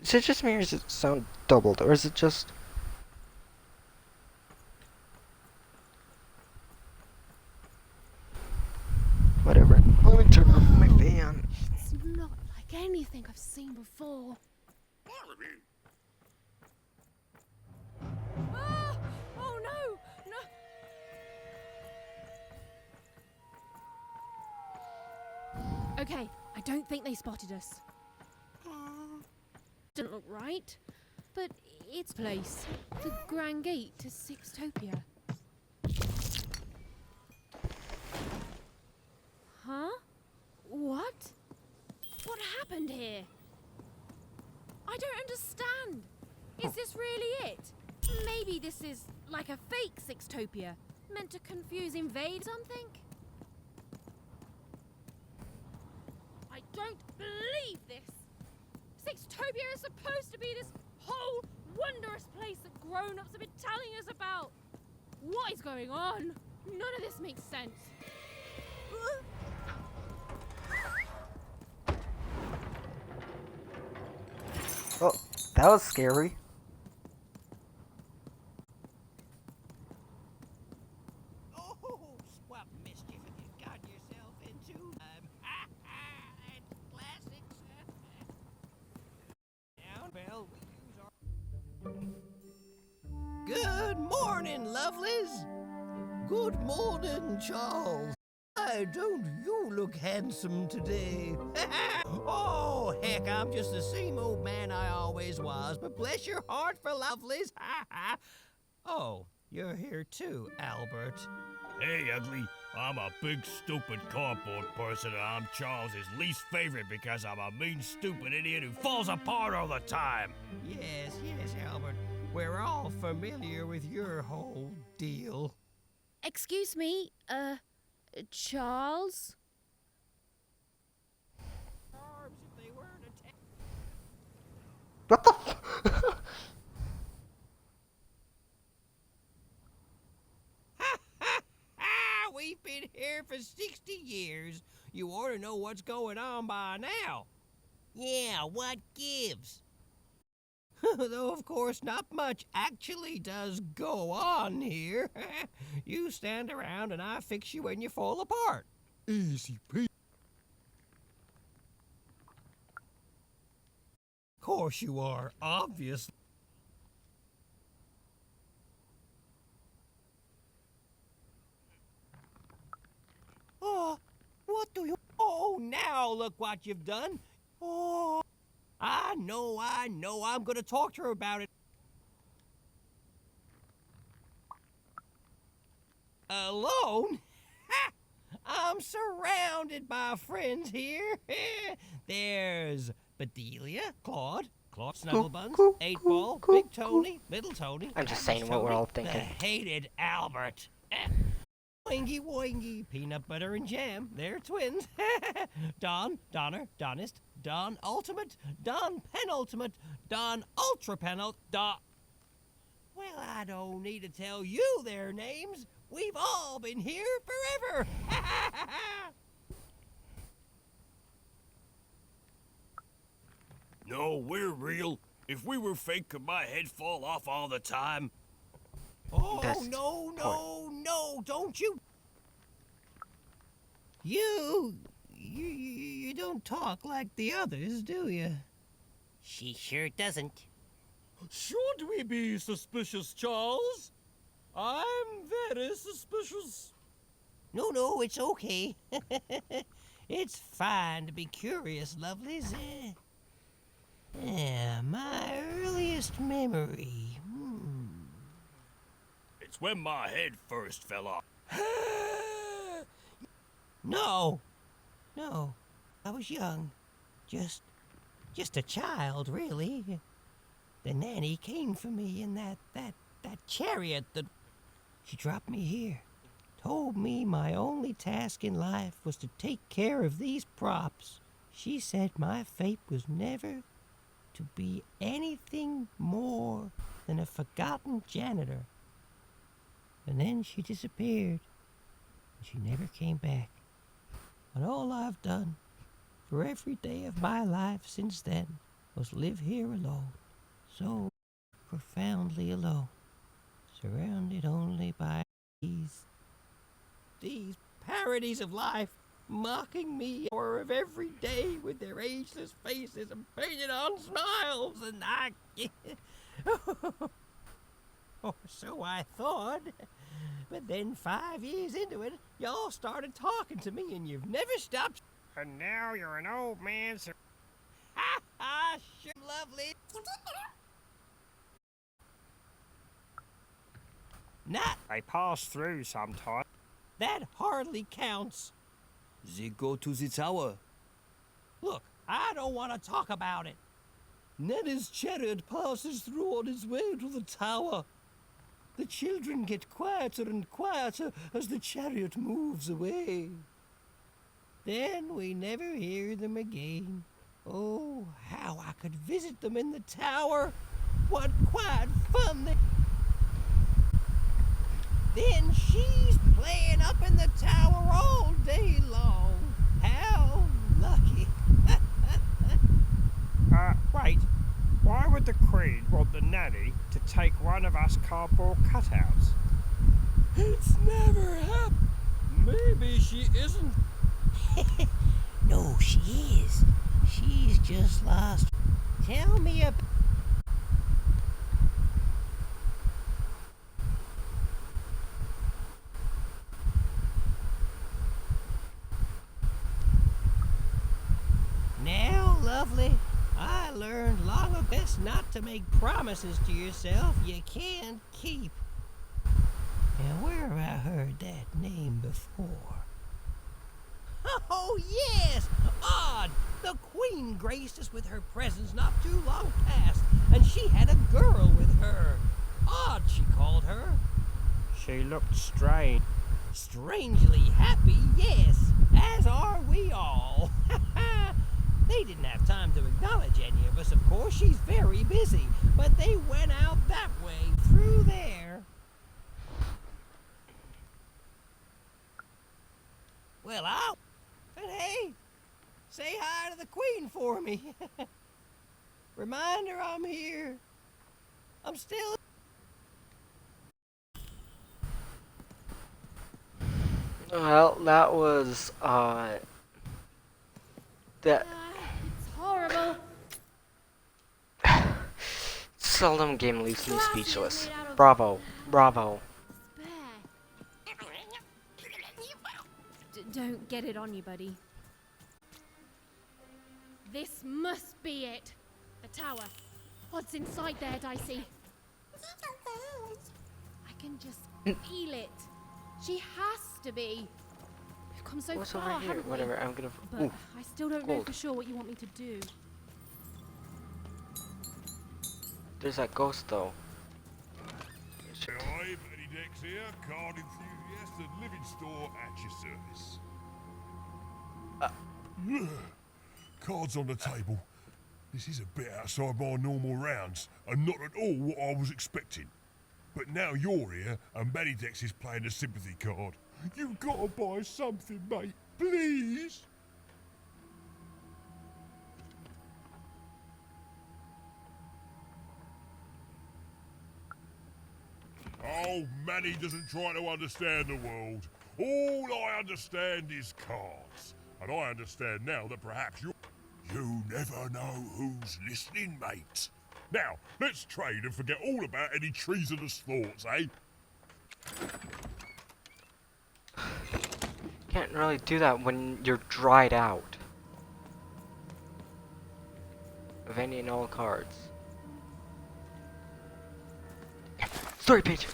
Is it just me or does it sound doubled? Or is it just... Whatever. Let me turn off my fan. It's not like anything I've seen before. Ah! Oh no! No! Okay, I don't think they spotted us. Doesn't look right, but it's place. The Grand Gate to Sixtopia. Huh? What? What happened here? I don't understand. Is this really it? Maybe this is like a fake Sixtopia, meant to confuse invade something? I don't believe this! Sixtopia is supposed to be this whole wondrous place that grown-ups have been telling us about. What is going on? None of this makes sense. Oh, that was scary. Oh, what mischief have you got yourself into? It's classics. Down, Bell. Good morning, lovelies. Good morning, Charles. Why don't you look handsome today? Oh, heck, I'm just the same old man I always was, but bless your heart for lovelies. Oh, you're here too, Albert. Hey, ugly. I'm a big, stupid cardboard person, and I'm Charles's least favorite because I'm a mean, stupid idiot who falls apart all the time. Yes, Albert. We're all familiar with your whole deal. Excuse me, Charles? What the f- We've been here for 60 years. You ought to know what's going on by now. Yeah, what gives? Though, of course, not much actually does go on here. You stand around and I fix you when you fall apart. Easy peasy. Of course you are, obviously. Oh, what do you... Oh, now look what you've done. Oh, I know. I'm gonna talk to her about it. Alone? Ha! I'm surrounded by friends here. There's Bedelia, Claude, Snugglebuns, 8-Ball, Big Tony, Little Tony. I'm just Alice saying what we're Tony, all thinking. The hated Albert. Wingy Woingy, peanut butter and jam, they're twins. Don, Donner, Donist, Don Ultimate, Don Penultimate, Don Ultra Penult, Don... Well, I don't need to tell you their names. We've all been here forever. No, we're real. If we were fake, could my head fall off all the time? Oh, That's no, don't you... You don't talk like the others, do you? She sure doesn't. Should we be suspicious, Charles? I'm very suspicious. No, it's okay. It's fine to be curious, lovelies. My earliest memory. It's when my head first fell off. No, I was young. Just a child, really. The nanny came for me in that that chariot that... She dropped me here. Told me my only task in life was to take care of these props. She said my fate was never to be anything more than a forgotten janitor. And then she disappeared, and she never came back. And all I've done for every day of my life since then was live here alone, so profoundly alone, surrounded only by these parodies of life, mocking me or of every day with their ageless faces and painted on smiles, and I... Or so I thought. But then 5 years into it, y'all started talking to me and you've never stopped. And now you're an old man, so... Ha ha! Sure, lovely. Not... I pass through sometime. That hardly counts. They go to the tower. Look, I don't want to talk about it. Netta's chariot passes through on its way to the tower. The children get quieter and quieter as the chariot moves away. Then we never hear them again. Oh, how I could visit them in the tower. What quiet fun they... Then she's playing up in the tower all day long. How lucky. Wait. Why would the Queen want the nanny to take one of us cardboard cutouts? It's never happened. Maybe she isn't. No, she is. She's just lost. Tell me about... Now, lovely, I learned long ago best not to make promises to yourself you can't keep. Now, where have I heard that name before? Oh, yes! Odd! The Queen graced us with her presence not too long past, and she had a girl with her. Odd, she called her. She looked strange. Strangely happy, yes, as are we all. They didn't have time to acknowledge any of us, of course. She's very busy, but they went out that way, through there. Well, and hey, say hi to the Queen for me. Remind her I'm here. I'm still... Well, that was, that... It's horrible. Seldom game leaves me speechless. Bravo. Bravo. Don't get it on you, buddy. This must be it. The tower. What's inside there, Dicey? I can just feel it. She has to be. We've come so What's far, over here? haven't we? Whatever, I'm gonna... But Ooh, I still don't know gold. for sure what you want me to do. There's that ghost, though. Hi, Benny Dex here, card enthusiast and living store at your service. Cards on the table. This is a bit outside my normal rounds, and not at all what I was expecting. But now you're here, and Benny Dex is playing a sympathy card. You gotta buy something, mate, please. Oh, Manny doesn't try to understand the world. All I understand is cards. And I understand now that perhaps you never know who's listening, mate. Now, let's trade and forget all about any treasonous thoughts, eh? Can't really do that when you're dried out of any and all cards. Story page!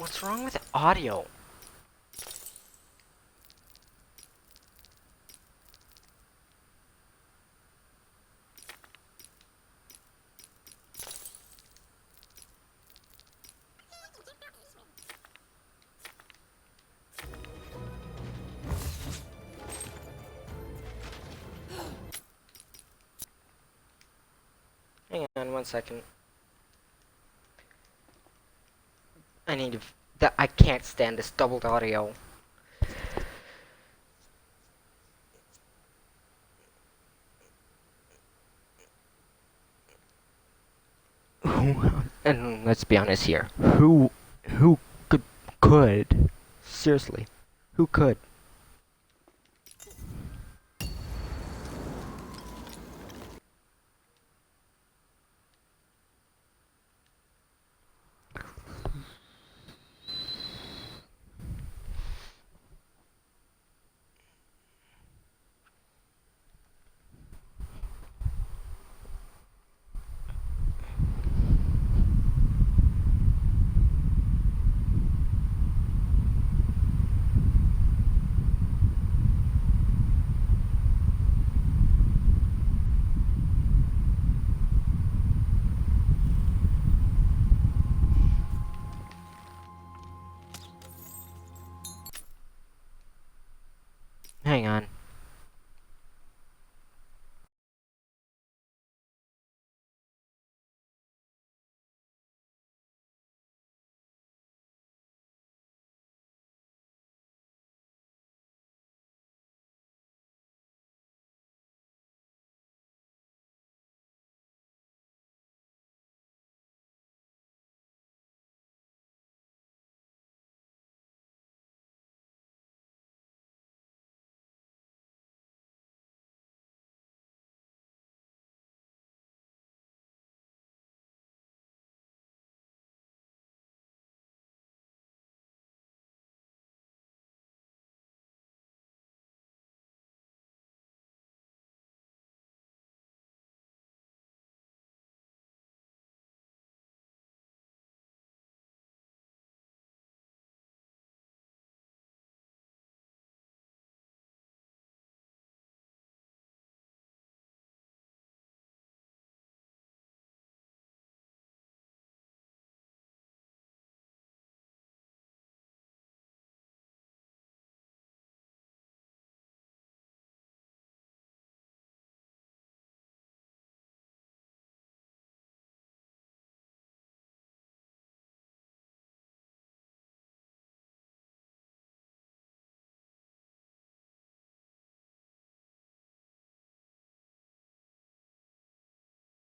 What's wrong with the audio? Hang on 1 second. I need to. I can't stand this doubled audio. And let's be honest here. Who could seriously? Who could?